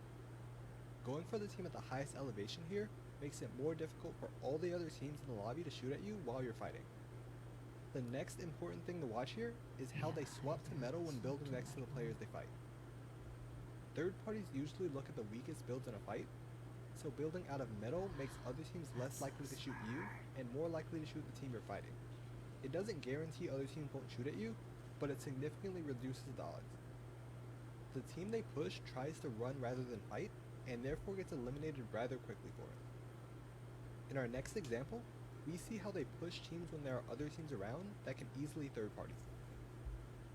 Going for the team at the highest elevation here makes it more difficult for all the other teams in the lobby to shoot at you while you're fighting. The next important thing to watch here is how they swap to metal when building next to the players they fight. Third parties usually look at the weakest builds in a fight, so building out of metal makes other teams less likely to shoot you and more likely to shoot the team you're fighting. It doesn't guarantee other teams won't shoot at you, but it significantly reduces the odds. The team they push tries to run rather than fight, and therefore gets eliminated rather quickly for it. In our next example, we see how they push teams when there are other teams around that can easily third parties.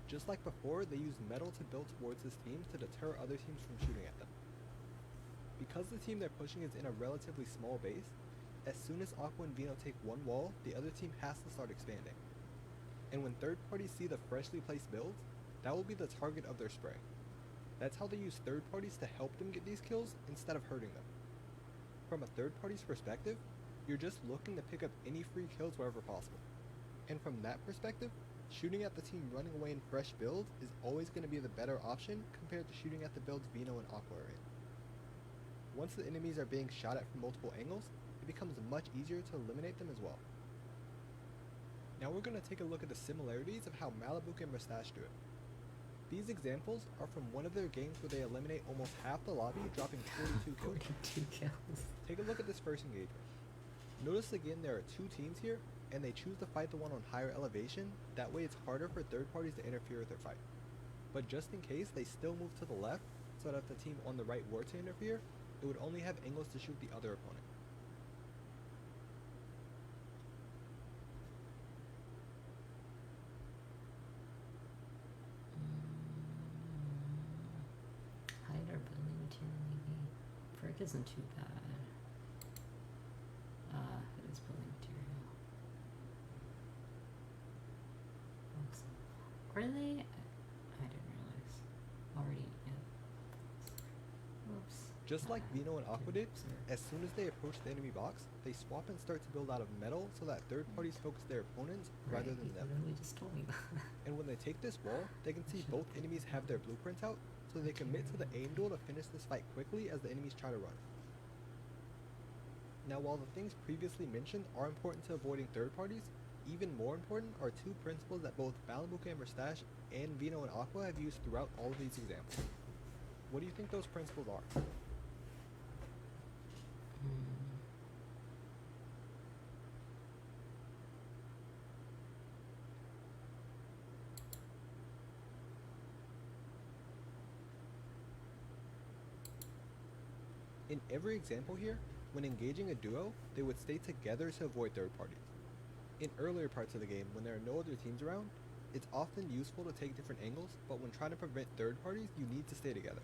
Just like before, they use metal to build towards this team to deter other teams from shooting at them. Because the team they're pushing is in a relatively small base, as soon as Aqua and Vino take one wall, the other team has to start expanding. And when third parties see the freshly placed builds, that will be the target of their spray. That's how they use third parties to help them get these kills instead of hurting them. From a third party's perspective, you're just looking to pick up any free kills wherever possible. And from that perspective, shooting at the team running away in fresh builds is always going to be the better option compared to shooting at the builds Vino and Aqua are in. Once the enemies are being shot at from multiple angles, it becomes much easier to eliminate them as well. Now we're going to take a look at the similarities of how Malibuca and Mustache do it. These examples are from one of their games where they eliminate almost half the lobby, dropping 42 kills. 42 kills. Take a look at this first engagement. Notice again there are two teams here, and they choose to fight the one on higher elevation. That way it's harder for third parties to interfere with their fight. But just in case, they still move to the left, so that if the team on the right were to interfere, it would only have angles to shoot the other opponent. Hide our building material, maybe. Frick isn't too bad. It is building material. Awesome. Are they? I didn't realize. Already, yeah. Whoops. Just like Vino and Aqua did, Sorry. as soon as they approach the enemy box, they swap and start to build out of metal so that third parties focus their opponents rather than You them. literally just told me that. And when they take this wall, they can see both enemies have their blueprints out, so they commit to the aim duel to finish this fight quickly as the enemies try to run. Now while the things previously mentioned are important to avoiding third parties, even more important are two principles that both Malibuca and Mustache and Vino and Aqua have used throughout all of these examples. What do you think those principles are? In every example here, when engaging a duo, they would stay together to avoid third parties. In earlier parts of the game, when there are no other teams around, it's often useful to take different angles, but when trying to prevent third parties, you need to stay together.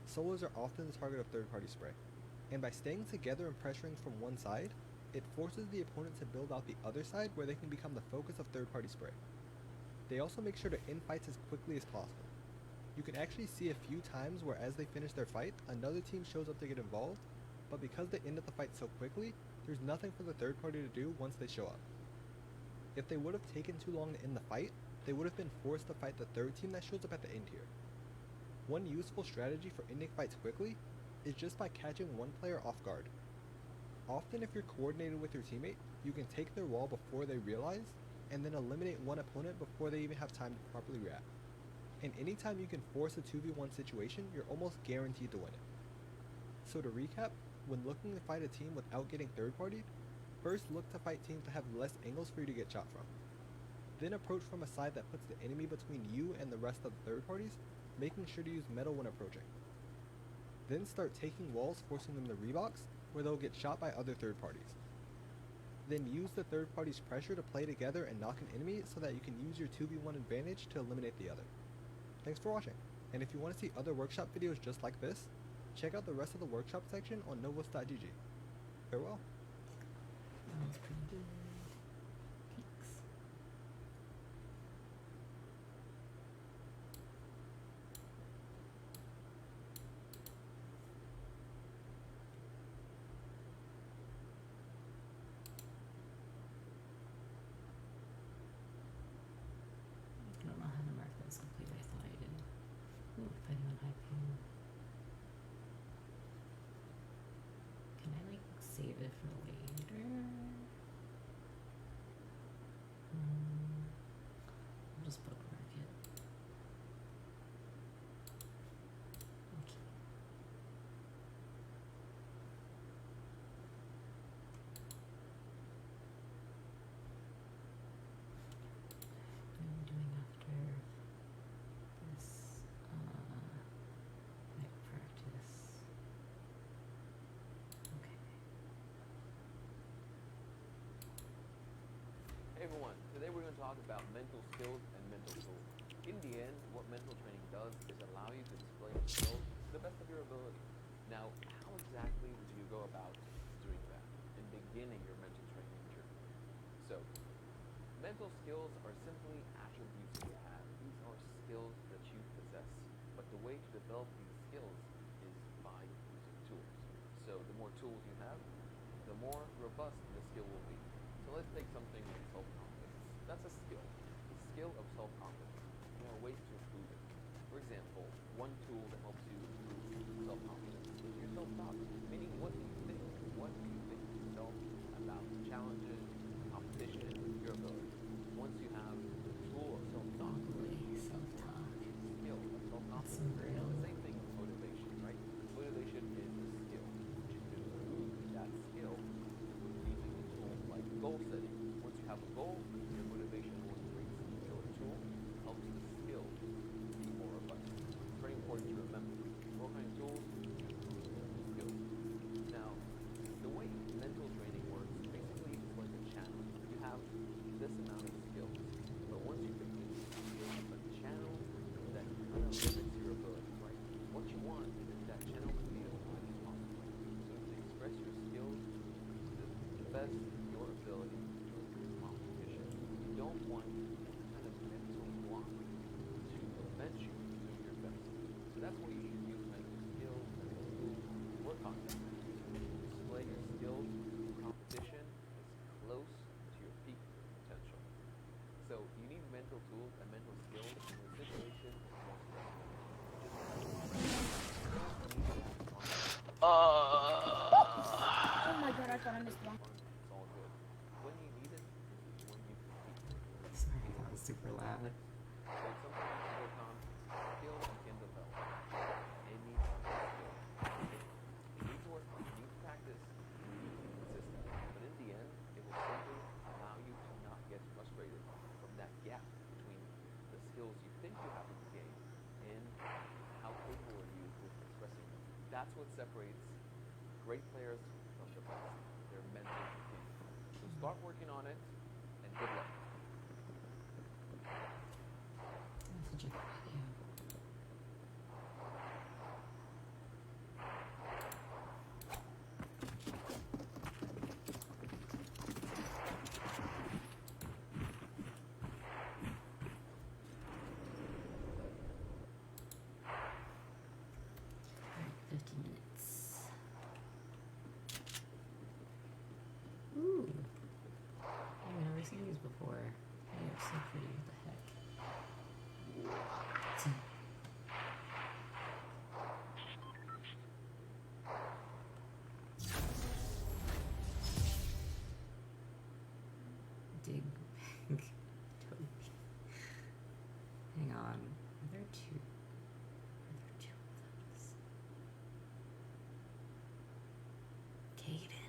Solos are often the target of third party spray, and by staying together and pressuring from one side, it forces the opponent to build out the other side where they can become the focus of third party spray. They also make sure to end fights as quickly as possible. You can actually see a few times where as they finish their fight, another team shows up to get involved, but because they ended the fight so quickly, there's nothing for the third party to do once they show up. If they would have taken too long to end the fight, they would have been forced to fight the third team that shows up at the end here. One useful strategy for ending fights quickly is just by catching one player off guard. Often if you're coordinated with your teammate, you can take their wall before they realize, and then eliminate one opponent before they even have time to properly react. And anytime you can force a 2v1 situation, you're almost guaranteed to win it. So to recap, when looking to fight a team without getting third partied, first look to fight teams that have less angles for you to get shot from. Then approach from a side that puts the enemy between you and the rest of the third parties, making sure to use metal when approaching. Then start taking walls, forcing them to rebox, where they'll get shot by other third parties. Then use the third party's pressure to play together and knock an enemy so that you can use your 2v1 advantage to eliminate the other. Thanks for watching, and if you want to see other workshop videos just like this, check out the rest of the workshop section on novos.gg. Farewell. That was pretty good. Thanks. I don't know how to mark those complete. I thought I did. Ooh, depending on high ping. Can I like save it for later? I'll just bookmark it. Okay. What am I doing after this? Night practice. Okay. Hey everyone, today we're going to talk about mental skills and mental tools. In the end, what mental training does is allow you to display your skills to the best of your ability. Now, how exactly do you go about doing that and beginning your mental training journey? So, mental skills are simply attributes you have. These are skills that you possess. But the way to develop these skills is by using tools. So the more tools you have, the more robust the skill will be. So let's take something like self-confidence. That's a skill. The skill of self-confidence. There are ways to improve it. For example, one tool that helps you improve self-confidence is your self-talk. Meaning, what do you think? What do you think to yourself about challenges, competition, your ability? Once you have the tool of self-talk, Self-talk. skill of That's self-confidence, some real. the same thing with motivation, right? Motivation is the skill. But you can improve that skill using a tool like goal setting. Once you have a goal, your motivation will increase. So a tool helps the skill be more robust. It's very important to remember. What kind of tools? Skills. Now, the way mental training works, basically it's like a channel. You have this amount of skills, but once you complete a channel that kind of limits your ability, right? What you want is that channel to be as wide as possible. So to express your skills to the best of your ability during competition. You don't want any kind of mental block to prevent you from doing your best. So that's why you should use mental skills, mental tools, work on them. Display your skills in competition as close to your peak potential. So you need mental tools and mental skills in the situation of most relevant. Oh my god, I thought I missed one. It's all good. When you need it is when you compete. Sorry, that was super loud. So something you can work on, skill you can develop. Any skill. You need to work on, you need to practice, you need to be consistent. But in the end, it will simply allow you to not get frustrated from that gap between the skills you think you have in the game and how capable are you with expressing them. That's what separates great players from the past. They're meant to compete. So start working on it, and good luck. That's such a good idea. Alright, 15 minutes. Ooh. I've never seen these before. They are so pretty. What the heck? Dig bag. Toby. Hang on. Are there two? Are there two of those? Caden.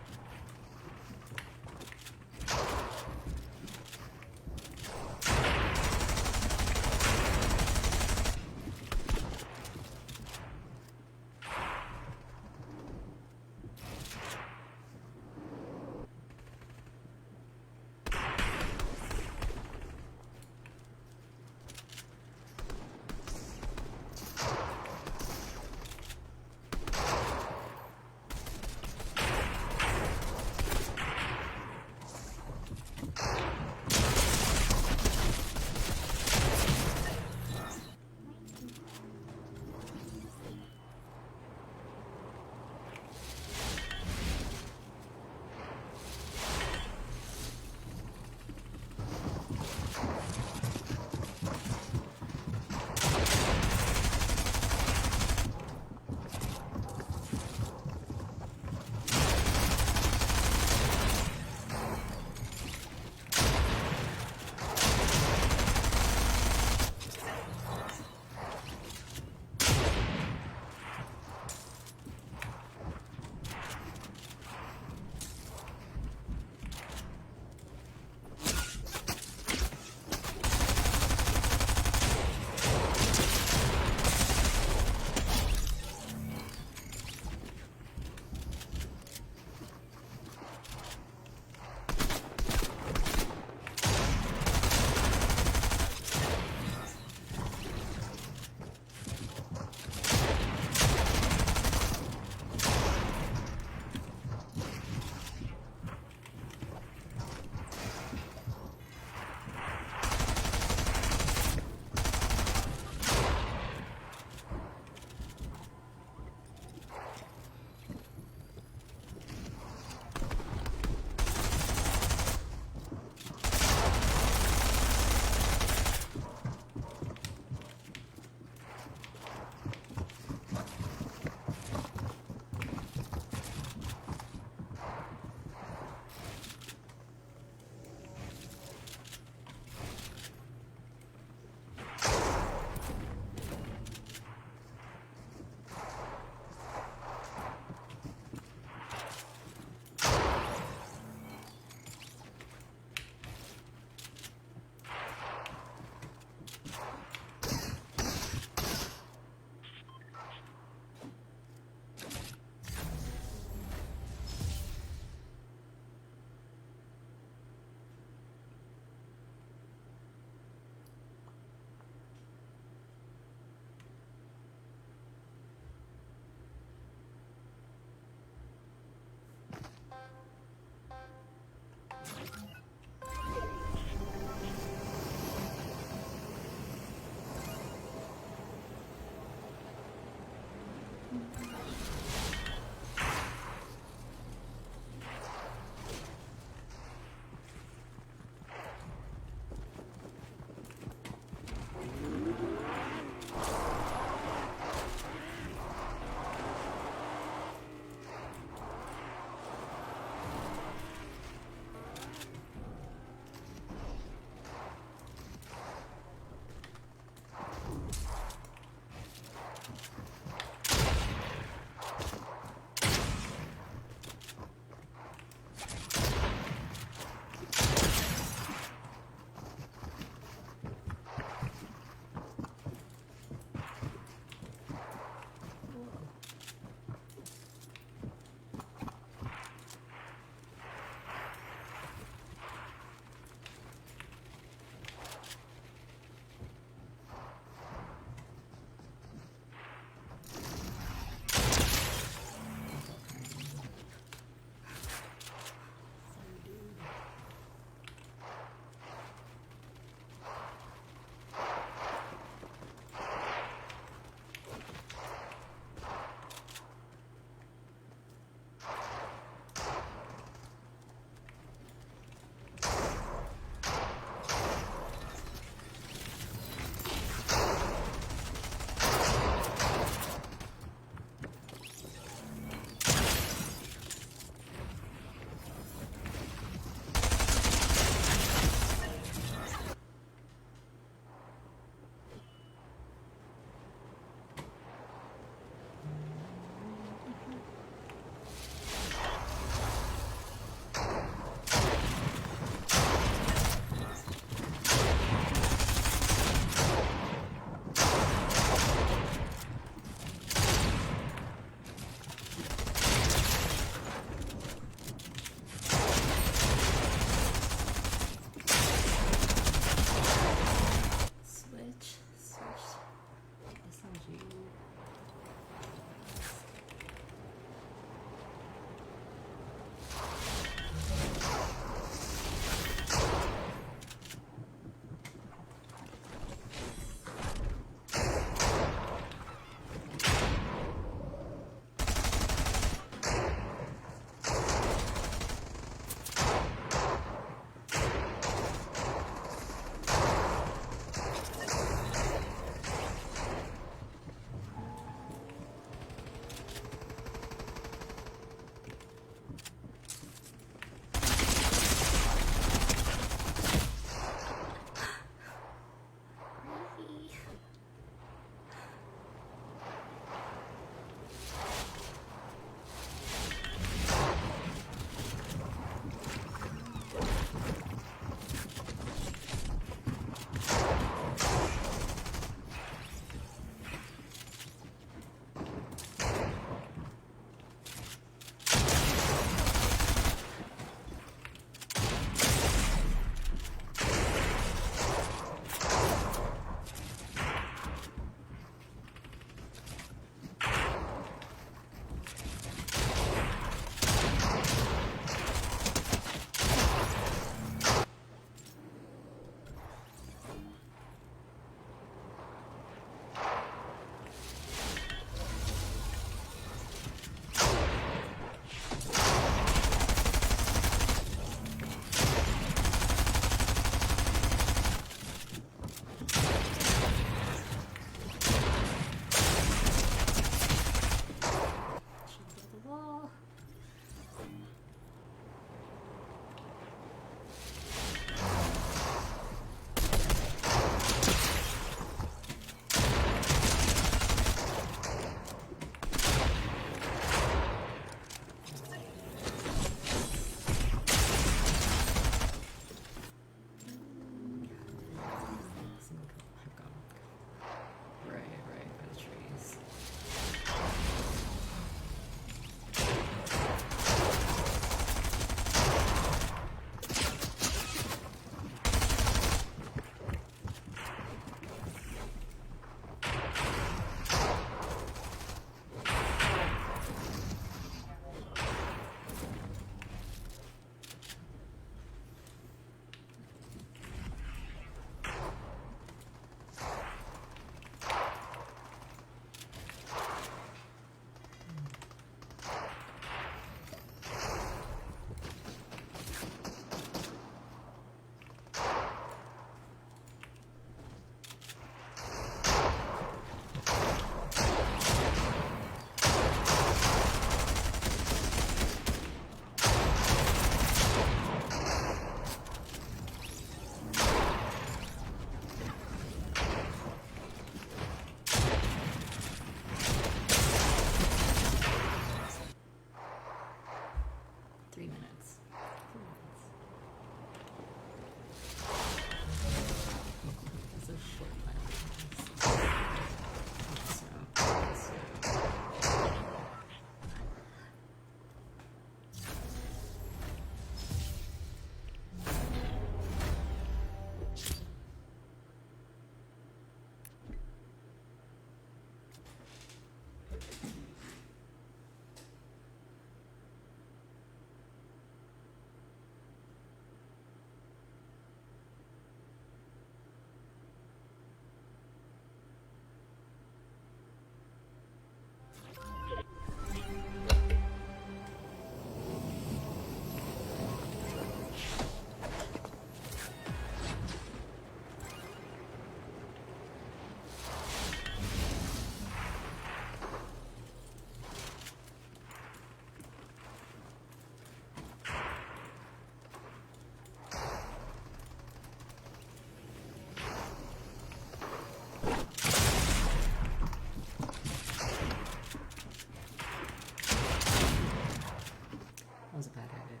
it.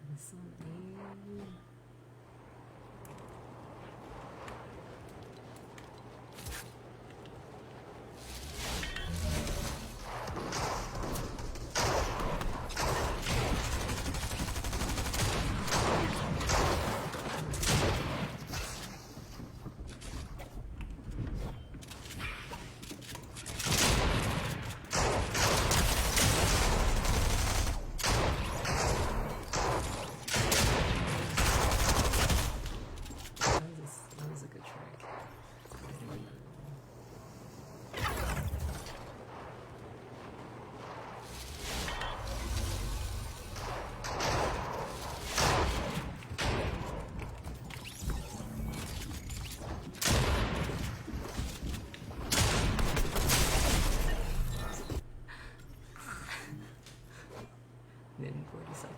This one, that was a good trick. Then 40 seconds.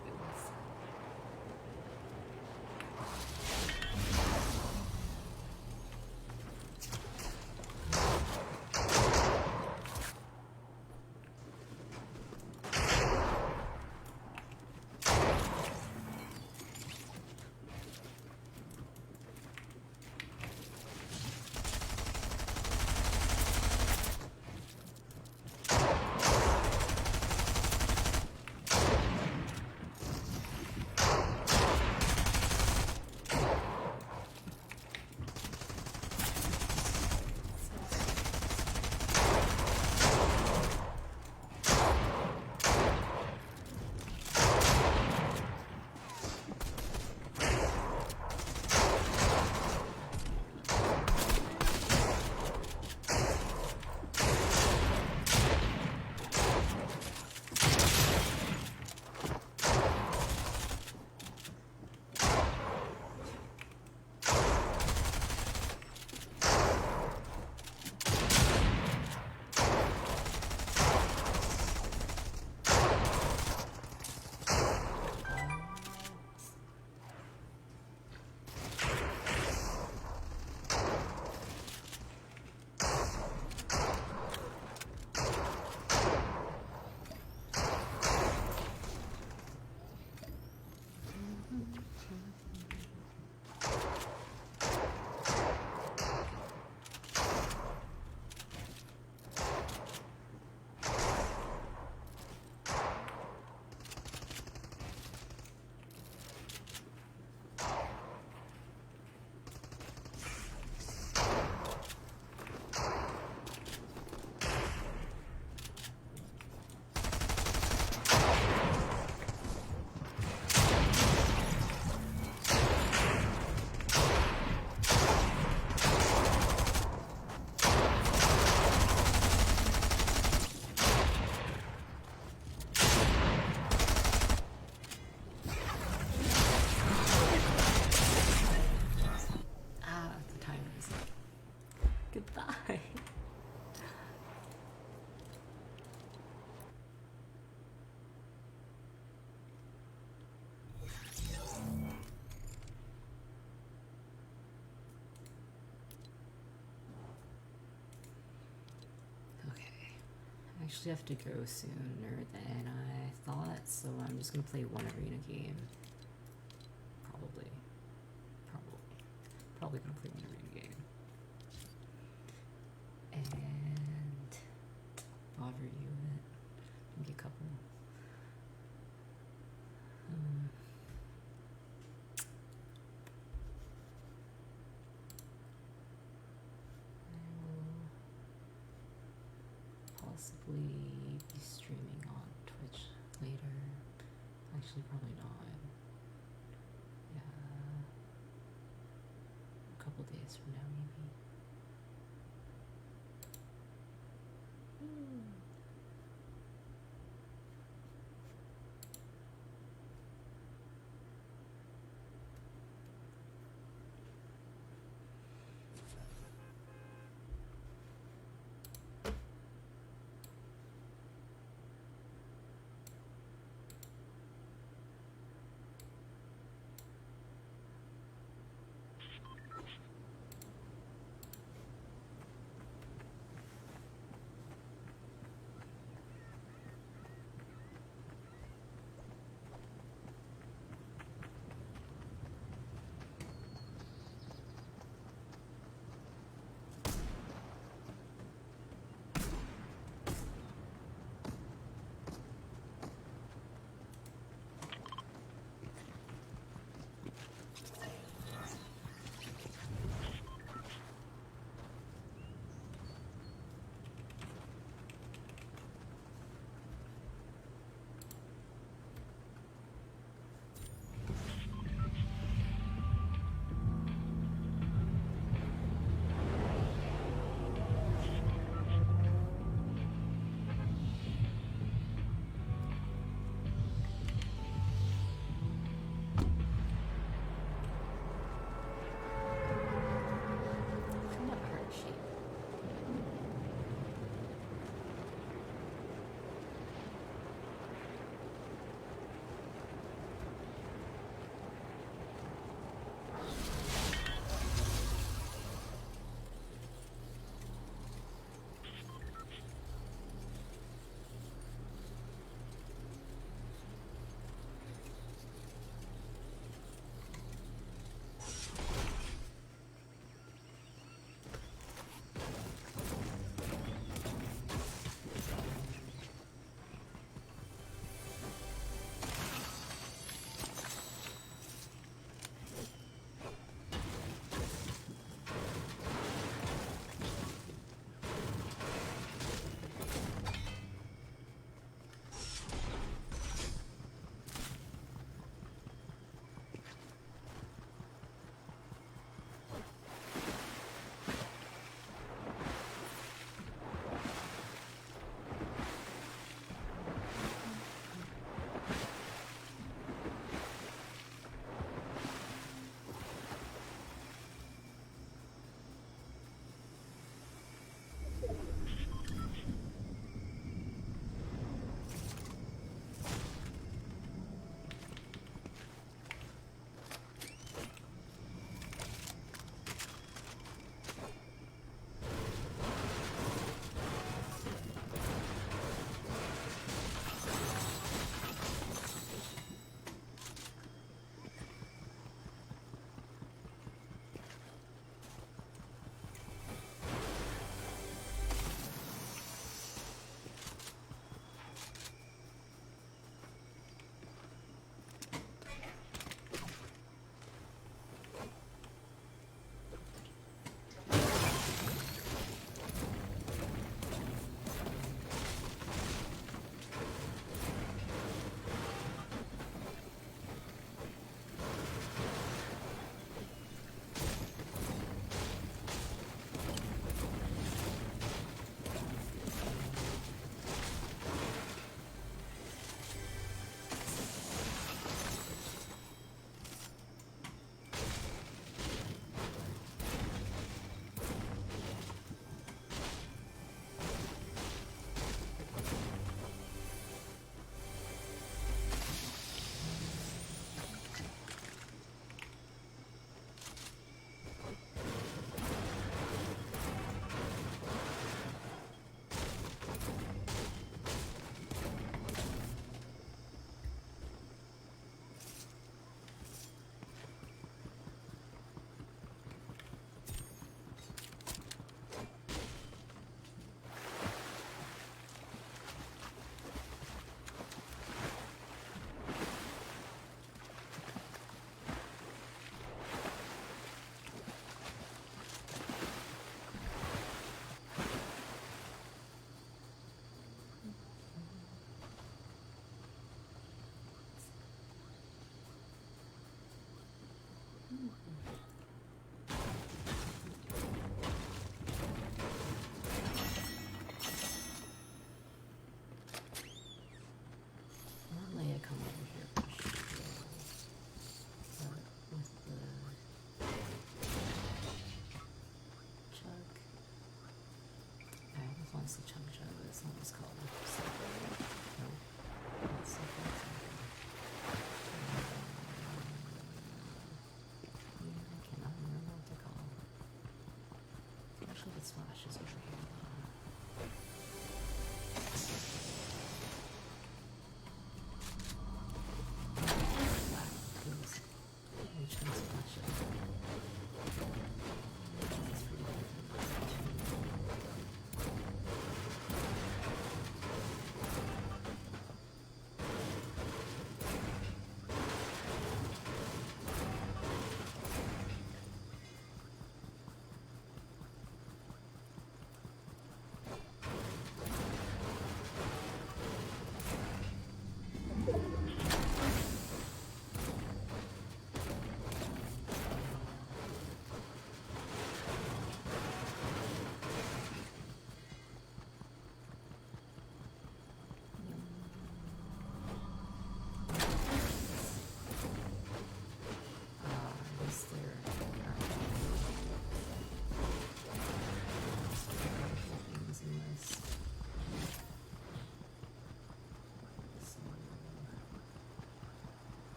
The timer is up. Goodbye. Okay. I actually have to go sooner than I thought, so I'm just gonna play one arena game. Probably gonna play one arena game. And I'll review it. Maybe a couple. I will possibly be streaming on Twitch later. Actually, probably not. Yeah. A couple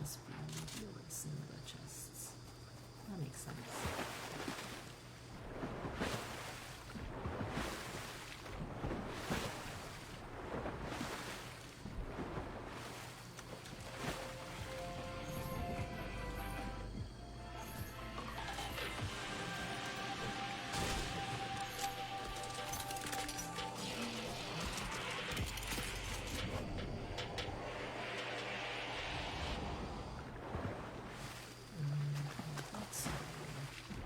just be releasing the chests. That makes sense. Let's see.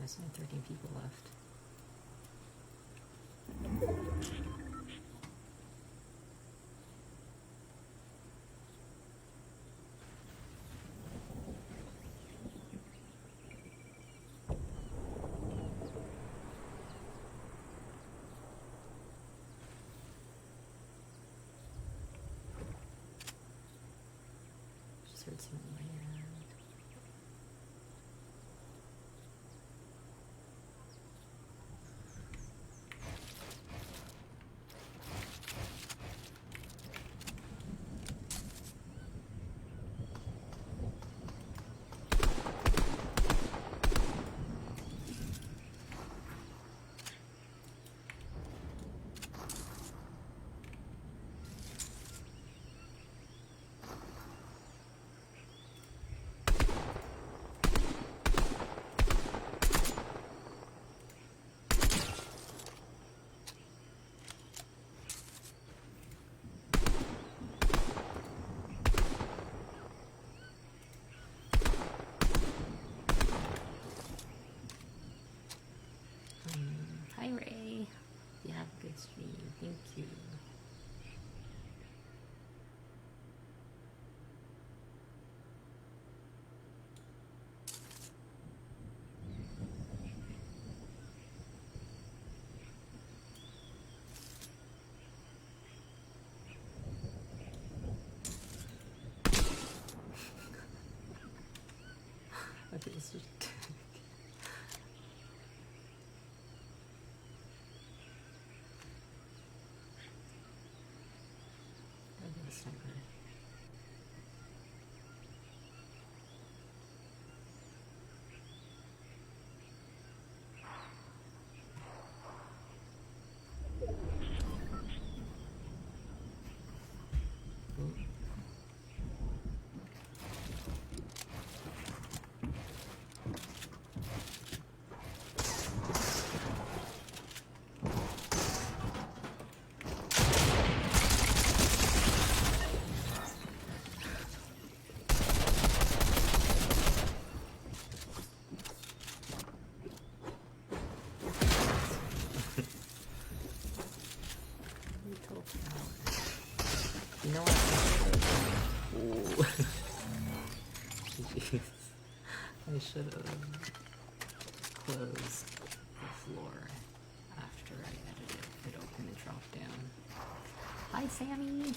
there's only 13 people left. Just heard some land. Hi Ray, you have a good stream. Thank you. Okay, this is sniper. Ooh. Little flower. You know what? Ooh. Jeez. I should have closed the floor after I edited it open and dropped down. Hi, Sammy!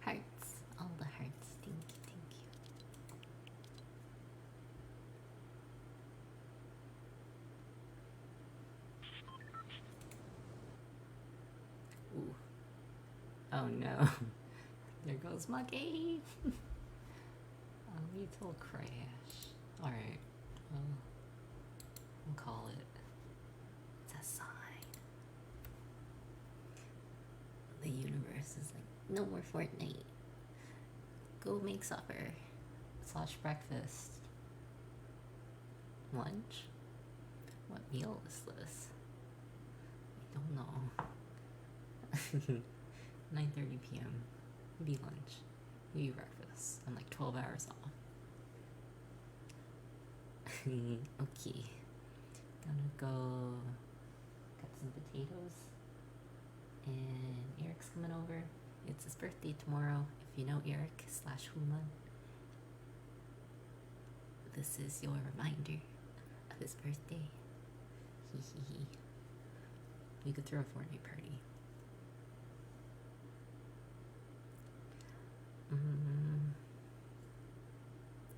Hearts. All the hearts. Thank you, thank you. Ooh. Oh no. There goes my game. A lethal crash. Alright. Well, we'll call it. It's a sign. The universe is like, no more Fortnite. Go make supper. / breakfast. Lunch? What meal is this? I don't know. 9:30 p.m. Maybe lunch. Maybe breakfast. I'm like 12 hours off. Okay. Gonna go cut some potatoes. And Eric's coming over. It's his birthday tomorrow. If you know Eric / Human, this is your reminder of his birthday. Hee hee hee. We could throw a Fortnite party.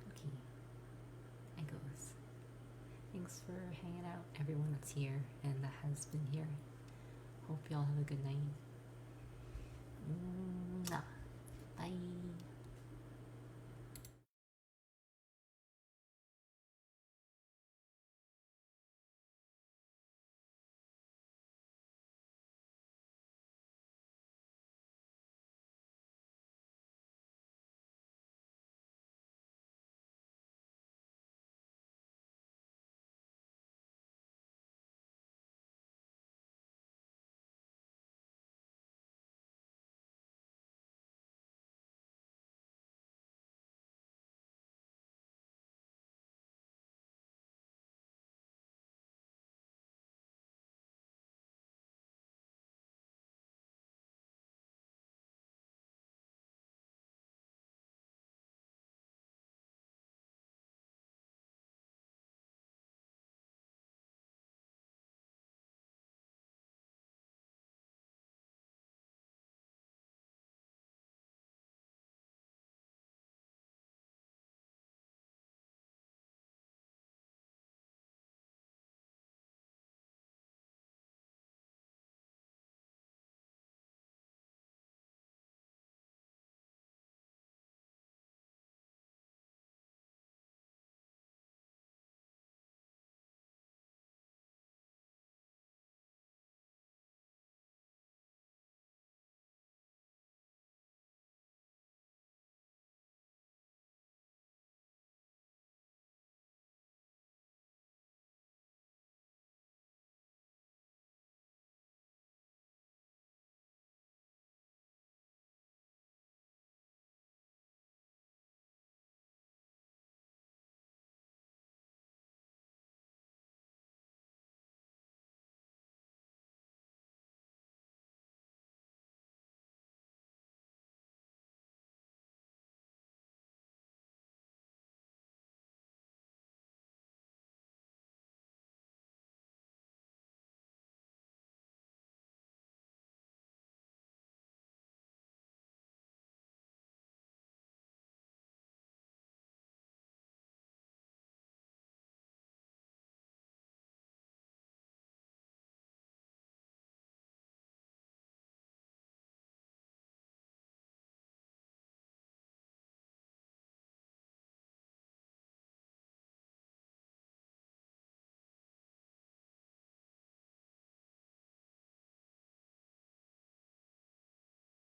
Okay. I goes. Thanks for hanging out, everyone that's here and that has been here. Hope y'all have a good night.